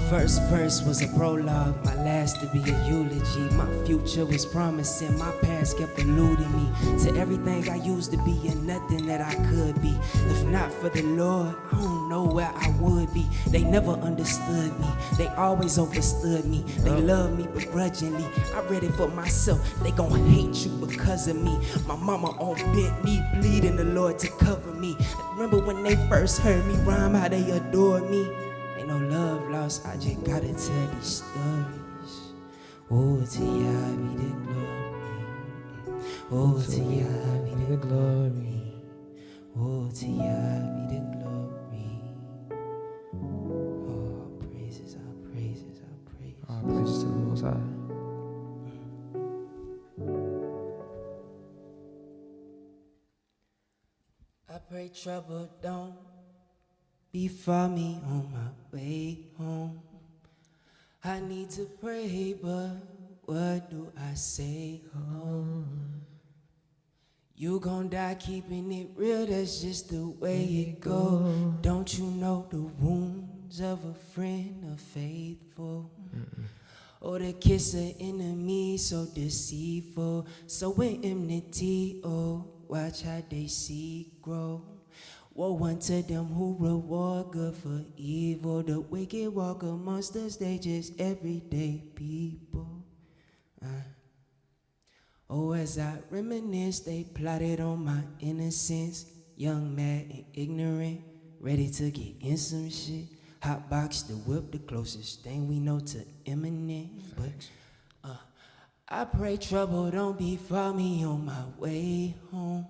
First verse was a prologue, my last to be a eulogy. My future was promising, my past kept eluding me to everything I used to be and nothing that I could be. If not for the Lord, I don't know where I would be. They never understood me, they always overstood me. They loved me begrudgingly, I read it for myself. They gon' hate you because of me. My mama on bent knee, bleeding the Lord to cover me. I remember when they first heard me rhyme, how they adored me. Ain't no love lost, I just gotta tell these stories. Oh, to Yah be the glory. Oh, to Yah be the glory. Oh, to Yah be the glory. Oh, praises, our praises, our praises. All praises to the Most High. I pray trouble don't before me on my way home. I need to pray, but what do I say? Oh, you gon' die keeping it real, that's just the way it go. Don't you know the wounds of a friend are faithful? Or the kiss of enemy so deceitful. So with enmity, oh, watch how they seek grow. Woe unto them who reward good for evil. The wicked walk amongst us, they just everyday people. Oh, as I reminisce, they plotted on my innocence. Young, mad, and ignorant, ready to get in some shit. Hot box the whip, the closest thing we know to imminent. But I pray trouble don't befall me on my way home.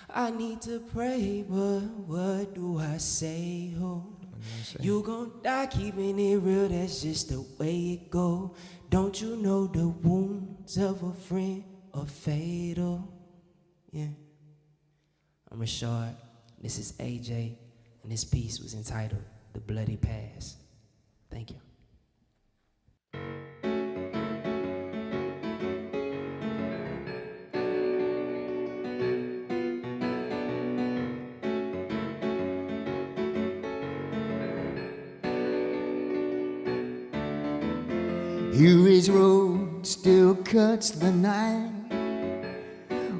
I need to pray, but what do I say? Oh, you gon' die keeping it real, that's just the way it go. Don't you know the wounds of a friend are fatal? Yeah. I'm Rashard, this is AJ, and this piece was entitled The Bloody Past. Thank you. Erie's road still cuts the night,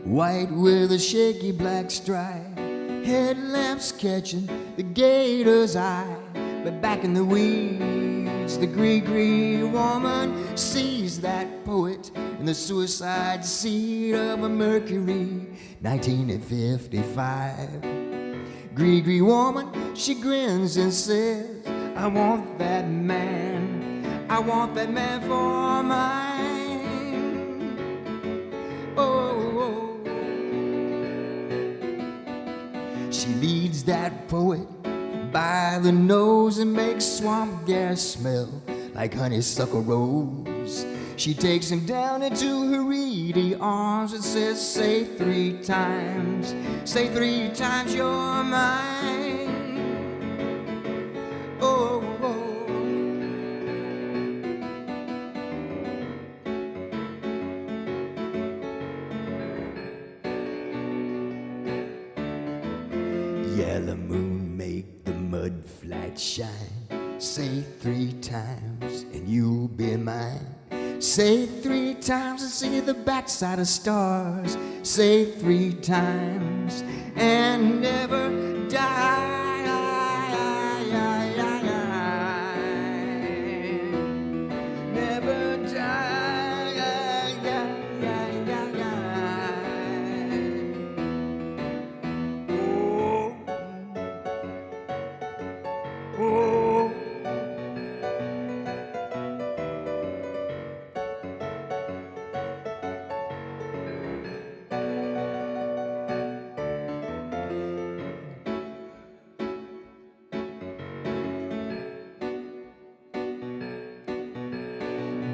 white with a shaky black stripe, headlamps catching the gator's eye. But back in the weeds, the gree-gree woman sees that poet in the suicide seat of a Mercury, 1955. Gree-gree woman, she grins and says, I want that man, I want that man for mine. Oh, she leads that poet by the nose and makes swamp gas smell like honeysuckle rose. She takes him down into her reedy arms and says, say 3 times you're mine. Oh, yellow moon make the mud flat shine. Say 3 times and you'll be mine. Say 3 times and see the backside of stars. Say 3 times and never die. Never die. Oh, oh.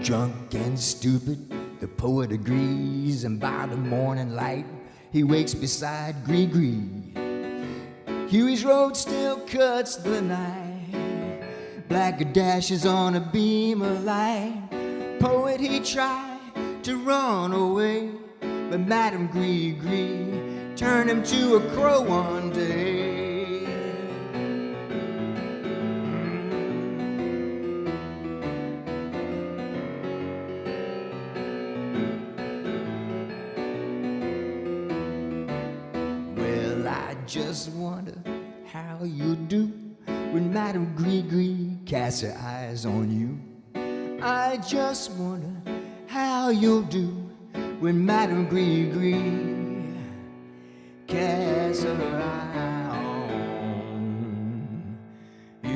Drunk and stupid, the poet agrees, and by the morning light, he wakes beside Gree-Gree. Huey's road still cuts the night, black dashes on a beam of light. Poet, he tried to run away, but Madame Gree-Gree turned him to a crow one day. I just wonder how you'll do when Madame Gree-Gree casts her eyes on you. I just wonder how you'll do when Madame Gree-Gree casts her eye on you.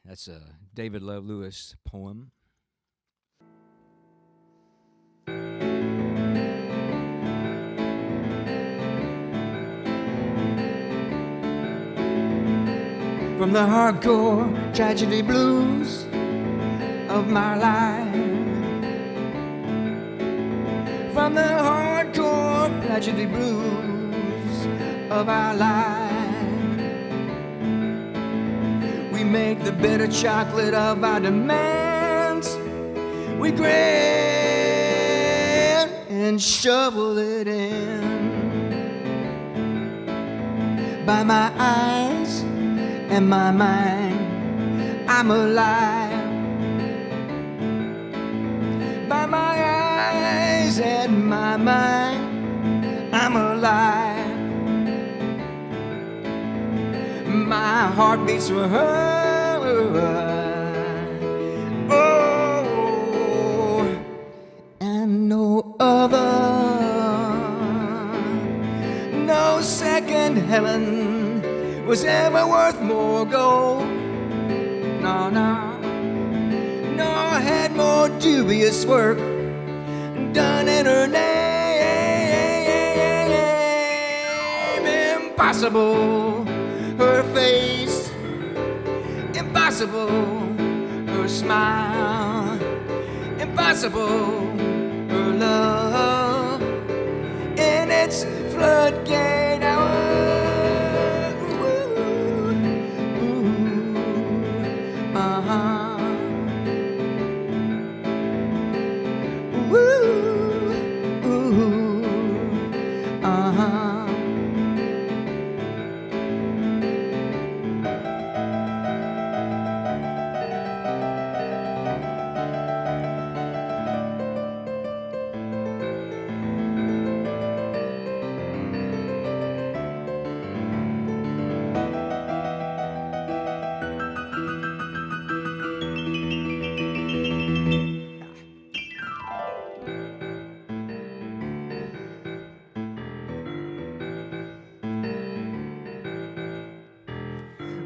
That's a David Love Lewis poem. From the hardcore tragedy blues of my life, from the hardcore tragedy blues of our life, we make the bitter chocolate of our demands. We grind and shovel it in. By my eyes and my mind, I'm alive. By my eyes and my mind, I'm alive. My heart beats for her. Oh, and no other, no second heaven was ever worth more gold. No, no, nor had more dubious work done in her name. Impossible, her face, impossible, her smile, impossible, her love in its floodgate hour.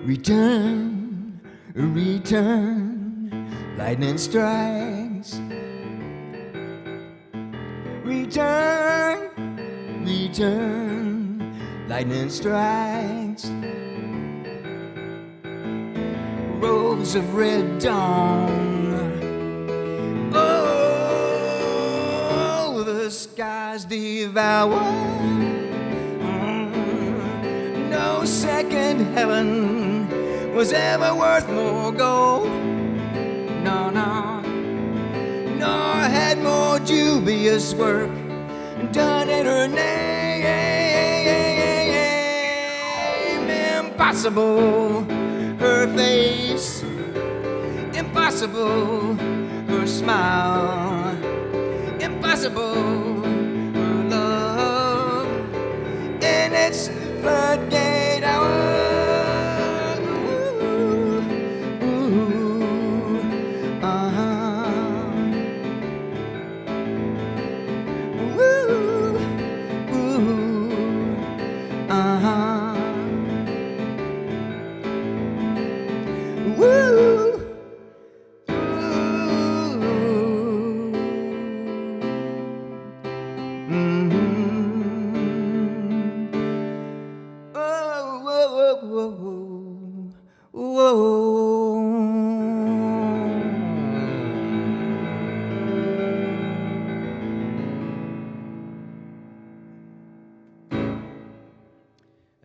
Return, return, lightning strikes. Return, return, lightning strikes. Robes of red dawn. Oh, the skies devour. No second heaven was ever worth more gold. No, no, nor had more dubious work done in her name. Impossible, her face. Impossible, her smile. Impossible, her love. In its floodgate hour.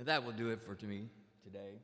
That will do it for me today.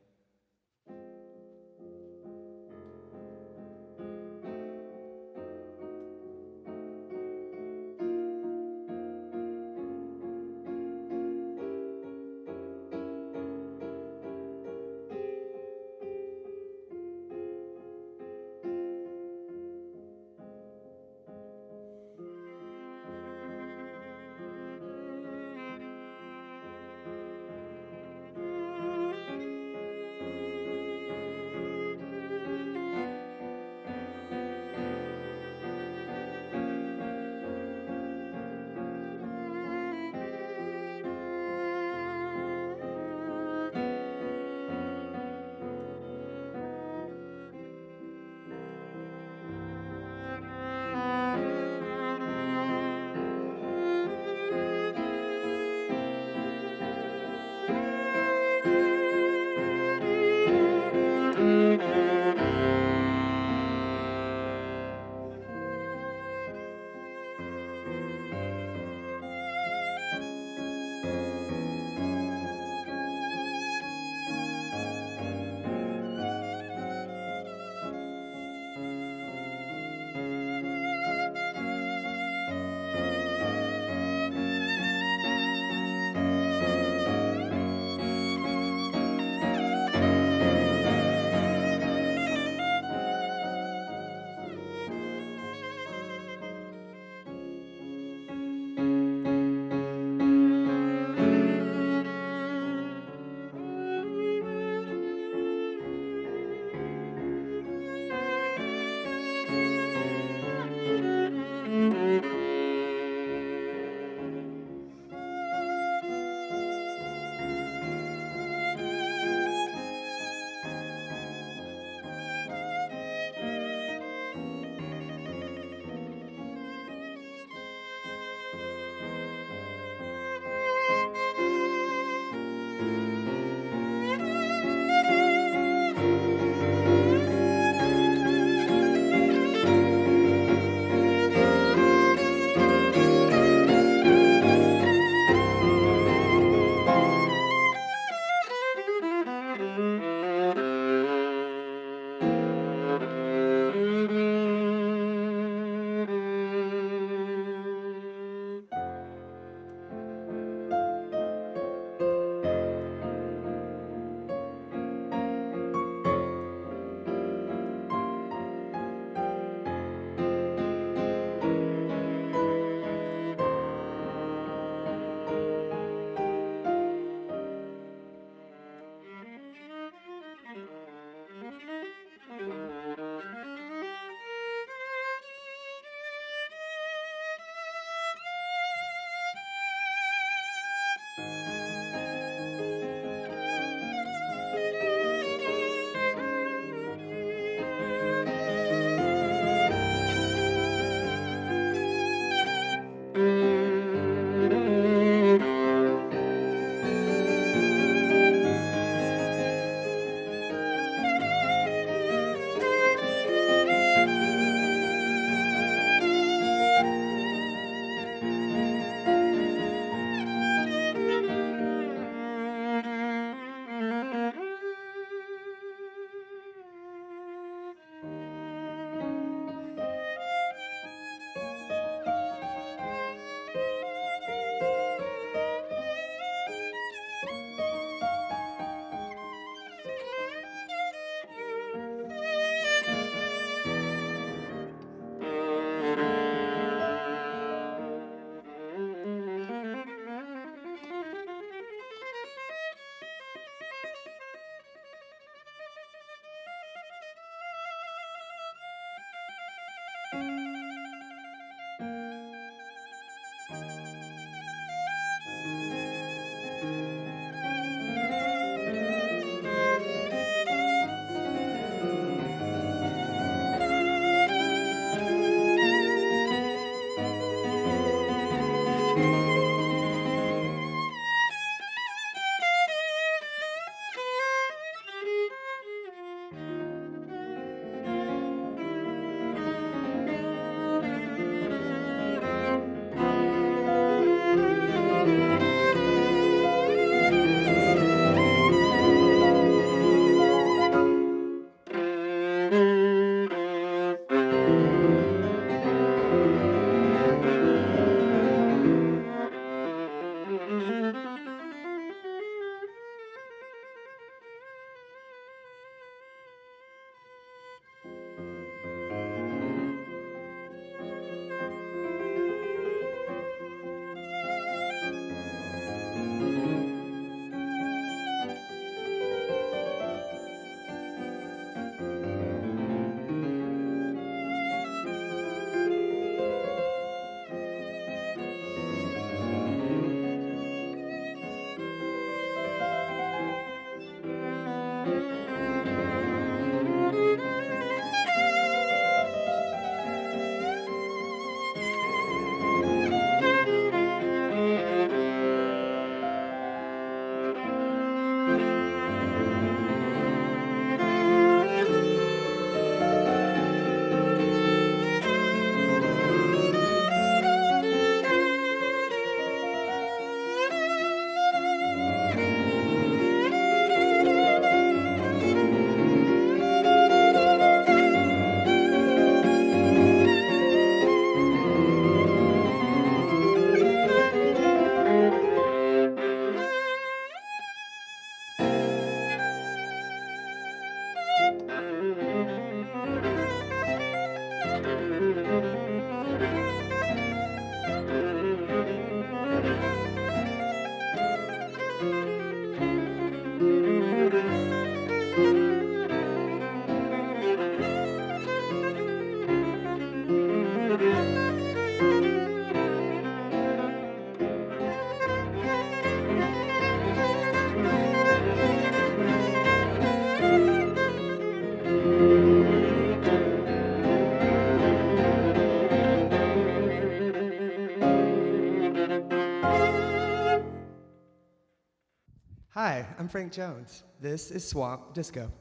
Hi, I'm Frank Jones. This is Swamp Disco.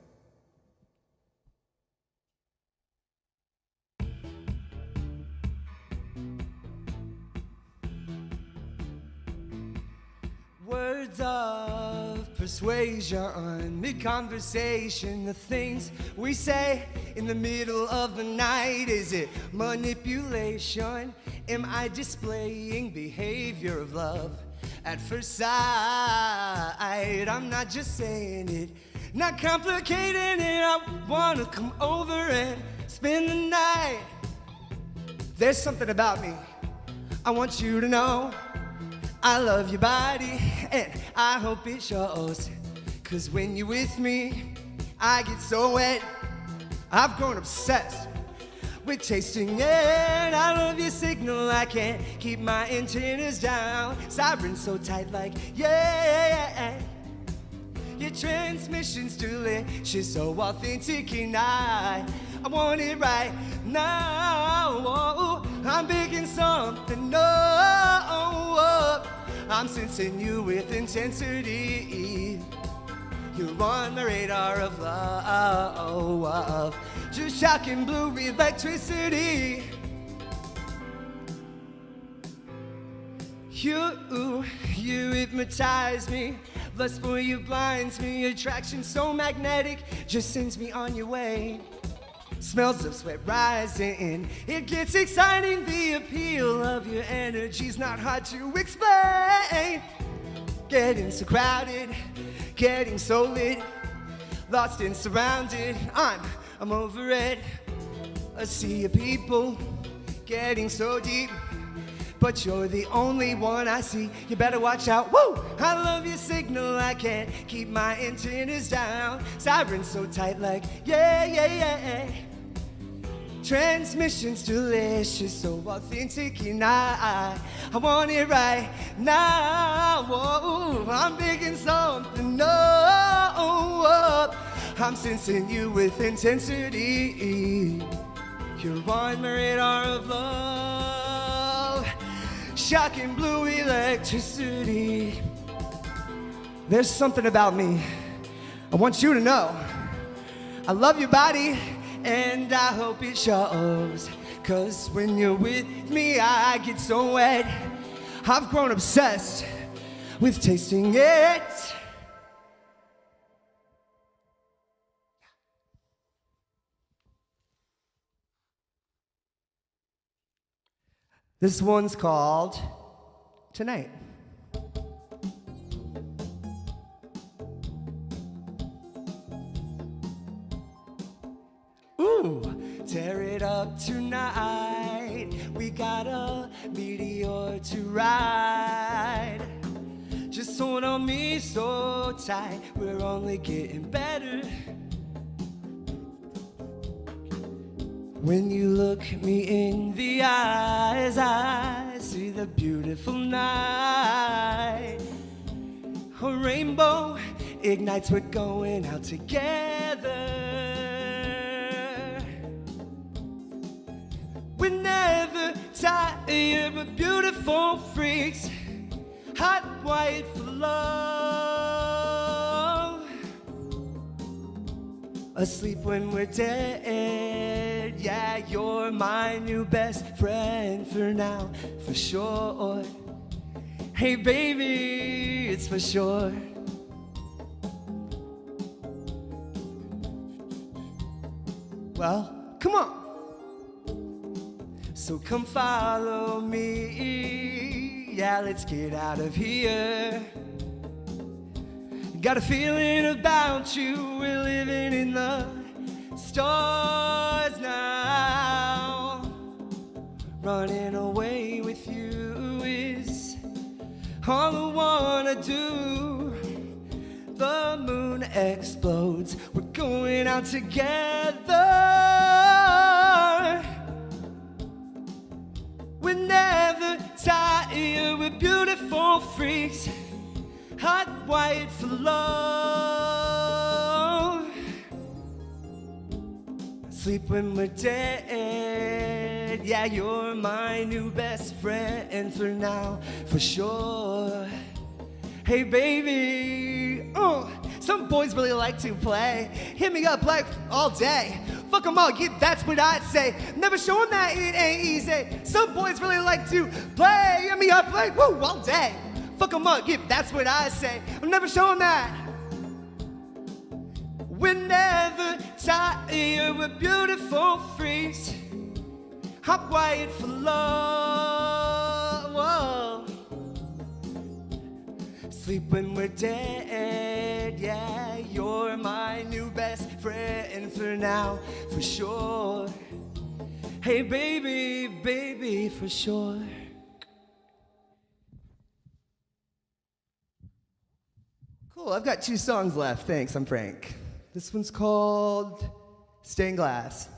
Words of persuasion, mid-conversation, the things we say in the middle of the night. Is it manipulation? Am I displaying behavior of love at first sight? I'm not just saying it, not complicating it. I wanna come over and spend the night. There's something about me I want you to know. I love your body, and I hope it shows. 'Cause when you're with me, I get so wet. I've grown obsessed with tasting it. I love your signal, I can't keep my antennas down. Sirens so tight like, yeah. Your transmission's delicious, so authentic, and I want it right now. Oh, I'm picking something up. I'm sensing you with intensity. You're on the radar of love, just shocking blue electricity. You hypnotize me. Lust for you blinds me. Attraction so magnetic just sends me on your way. Smells of sweat rising. It gets exciting. The appeal of your energy's not hard to explain. Getting so crowded, getting so lit, lost and surrounded. I'm over it. A sea of people getting so deep, but you're the only one I see. You better watch out. Woo! I love your signal, I can't keep my antennas down. Sirens so tight like, yeah. Transmission's delicious, so authentic, and I want it right now. Whoa, I'm picking something up. I'm sensing you with intensity. You're on my radar of love. shocking blue electricity. There's something about me I want you to know. I love your body and I hope it shows. 'Cause when you're with me I get so wet. I've grown obsessed with tasting it. This one's called Tonight. Ooh, tear it up tonight. We got a meteor to ride. Just hold on me so tight. We're only getting better. When you look me in the eyes, I see the beautiful night. A rainbow ignites, we're going out together. We're never tired, we're beautiful freaks, hot wired for love. Asleep when we're dead, yeah, you're my new best friend for now, for sure. Hey baby, it's for sure. Well, come on. So come follow me, yeah, let's get out of here. Got a feeling about you, we're living in the stars now. Running away with you is all I wanna do. The moon explodes, we're going out together. We're never tired, we're beautiful freaks, hot wired for love. Sleep when we're dead, yeah, you're my new best friend for now, for sure. Hey baby, some boys really like to play. Hit me up like all day. Fuck them all, yeah, that's what I'd say. Never show them that it ain't easy. Some boys really like to play. Hit me up like, woo, all day. Fuck them up, yeah, that's what I say. I'm never showing that. We're never tired, we're beautiful freaks, hot wired for love. Whoa. Sleep when we're dead, yeah, you're my new best friend for now, for sure. Hey baby, baby, for sure. Cool, I've got 2 songs left, thanks, I'm Frank. This one's called Stained Glass.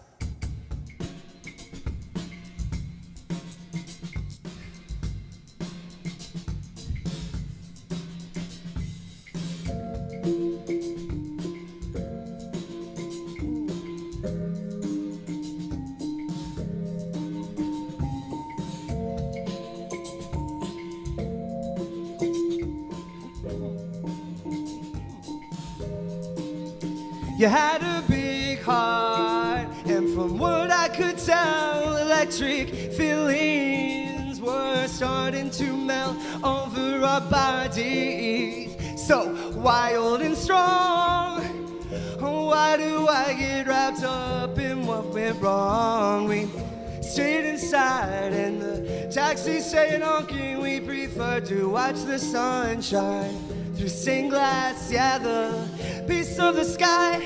You had a big heart, and from what I could tell, electric feelings were starting to melt over our bodies. So wild and strong, why do I get wrapped up in what went wrong? We stayed inside and the taxi stayed honking. We preferred to watch the sunshine through stained glass, yeah, the piece of the sky,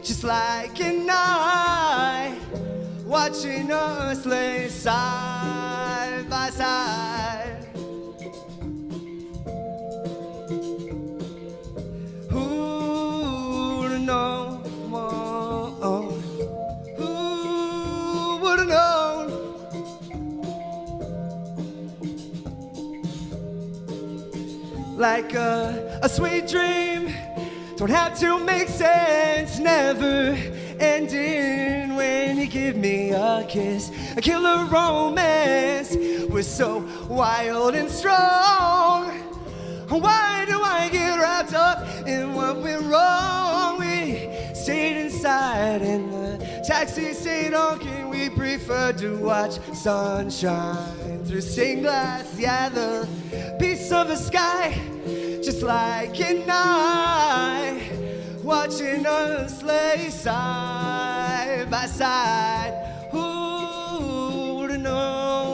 just like an eye, watching us lay side by side. Who'd have known? Who would have known? Like a sweet dream, don't have to make sense, never ending when you give me a kiss, a killer romance. was so wild and strong. Why do I get wrapped up in what went wrong? We stayed inside and the taxi stayed honking. We preferred to watch sunshine through stained glass. Yeah, the piece of the sky, just like an eye, watching us lay side by side. Who would've known?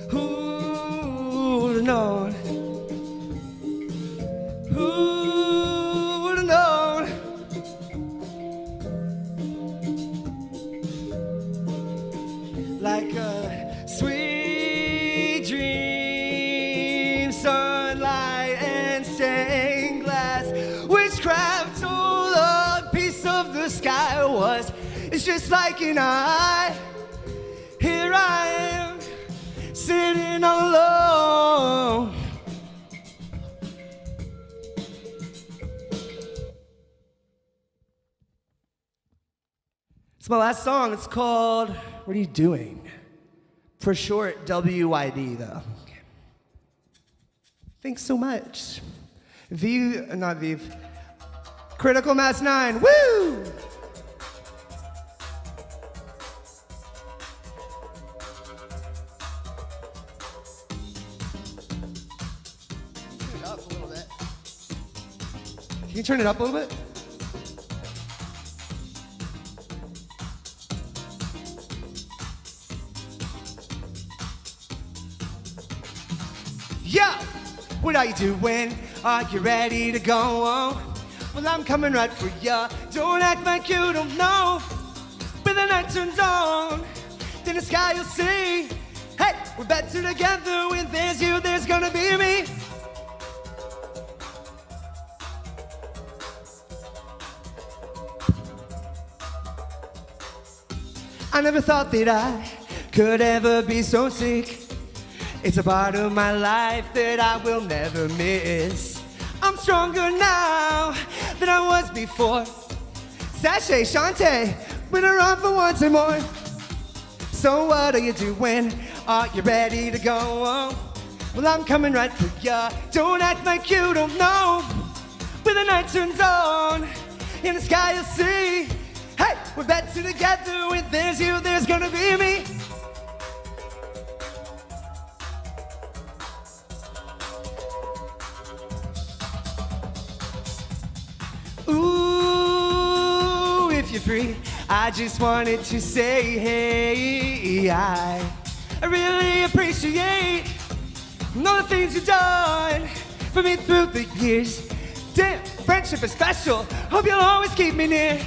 Who would've known? Who would've known? Like a sweet dream, sunlight and stained glass, witchcraft told a piece of the sky was. It's just like an eye. Here I am, sitting all alone. It's my last song. It's called What Are You Doing? For short, WYD, though. Thanks so much. Not Vive. Critical Mass 9. Woo! Turn it up a little bit. Can you turn it up a little bit? Yeah! What are you doing? Are you ready to go on? Well, I'm coming right for ya. Don't act like you don't know. When the night turns on, then the sky you'll see. Hey, we're better together. When there's you, there's gonna be me. I never thought that I could ever be so sick. It's a part of my life that I will never miss. I'm stronger now than I was before. Sashay, Shantae, bring her on for once and more. So what are you doing? Are you ready to go on? Well, I'm coming right for ya. Don't act like you don't know. When the night turns on, in the sky you'll see. Hey, we're better together. When there's you, there's gonna be me. Ooh, if you're free, I just wanted to say, hey, I really appreciate all the things you've done for me through the years. Damn, friendship is special. Hope you'll always keep me near.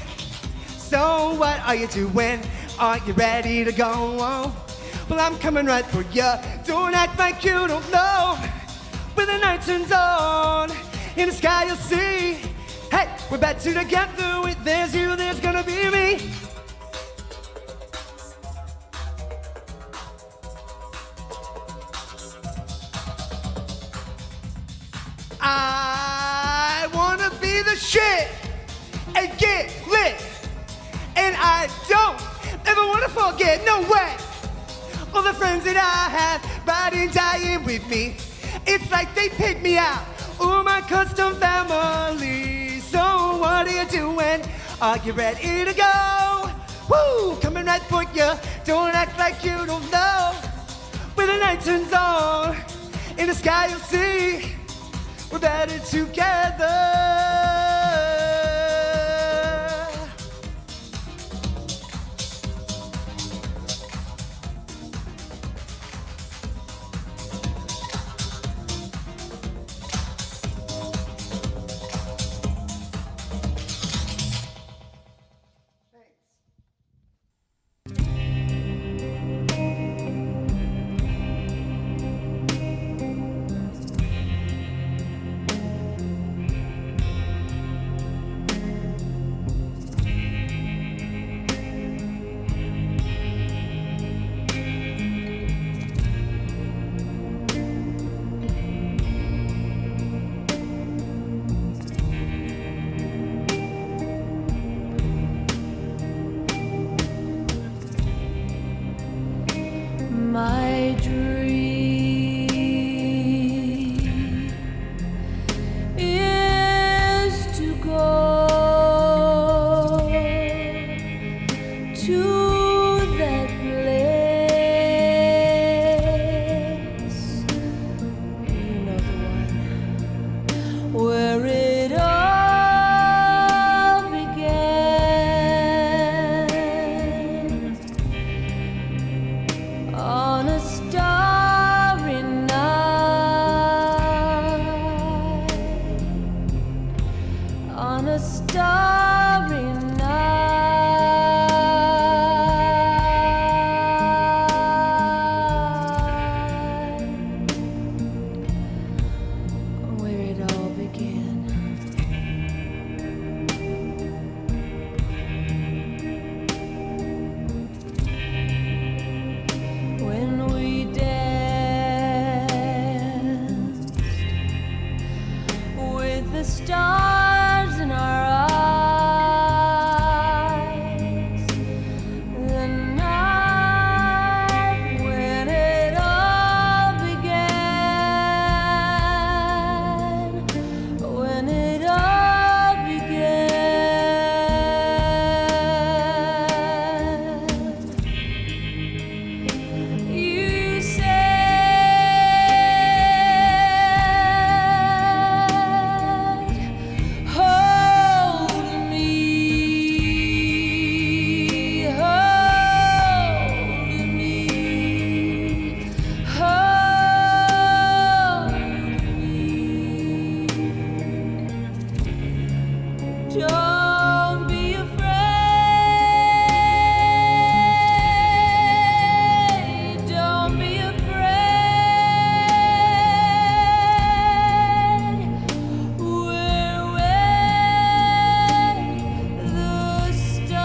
So what are you doing? Are you ready to go on? Well, I'm coming right for ya. Don't act like you don't know. When the night turns on, in the sky you'll see. Hey, we're better together. When there's you, there's gonna be me. I wanna be the shit and get lit. And I don't ever wanna forget, no way. All the friends that I have riding, dying with me. It's like they picked me out. Ooh, my custom family. So what are you doing? Are you ready to go? Woo, coming right for you. Don't act like you don't know. When the night turns on, in the sky you'll see. We're better together. stars in our eyes. The night when it all began. When it all began. You said, hold me, hold me, hold me. Don't be afraid. Don't be afraid. We're with the stars.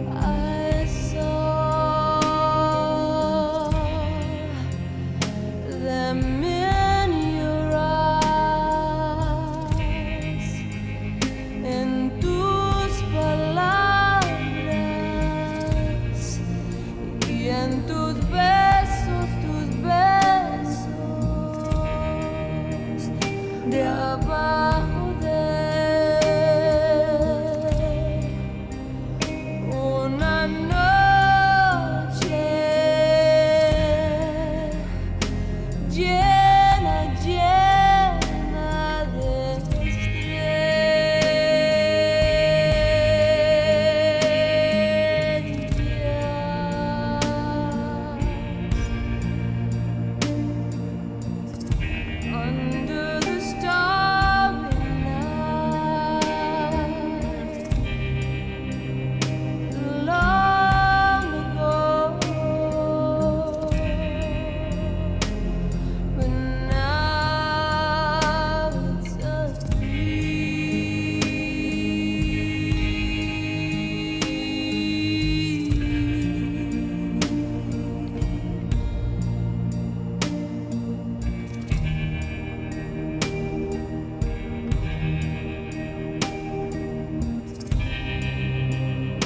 I saw them in your eyes, en tus palabras y en tus besos, de abajo de una noche llena, llena de estrellas. Under the starry night, long ago, but now it's a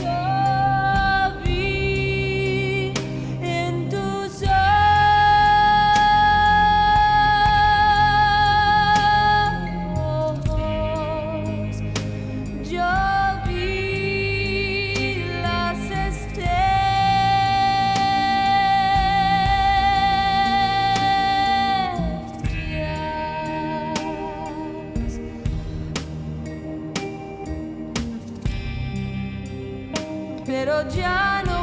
Yo vi en tus ojos, yo vi las estrellas. Pero ya no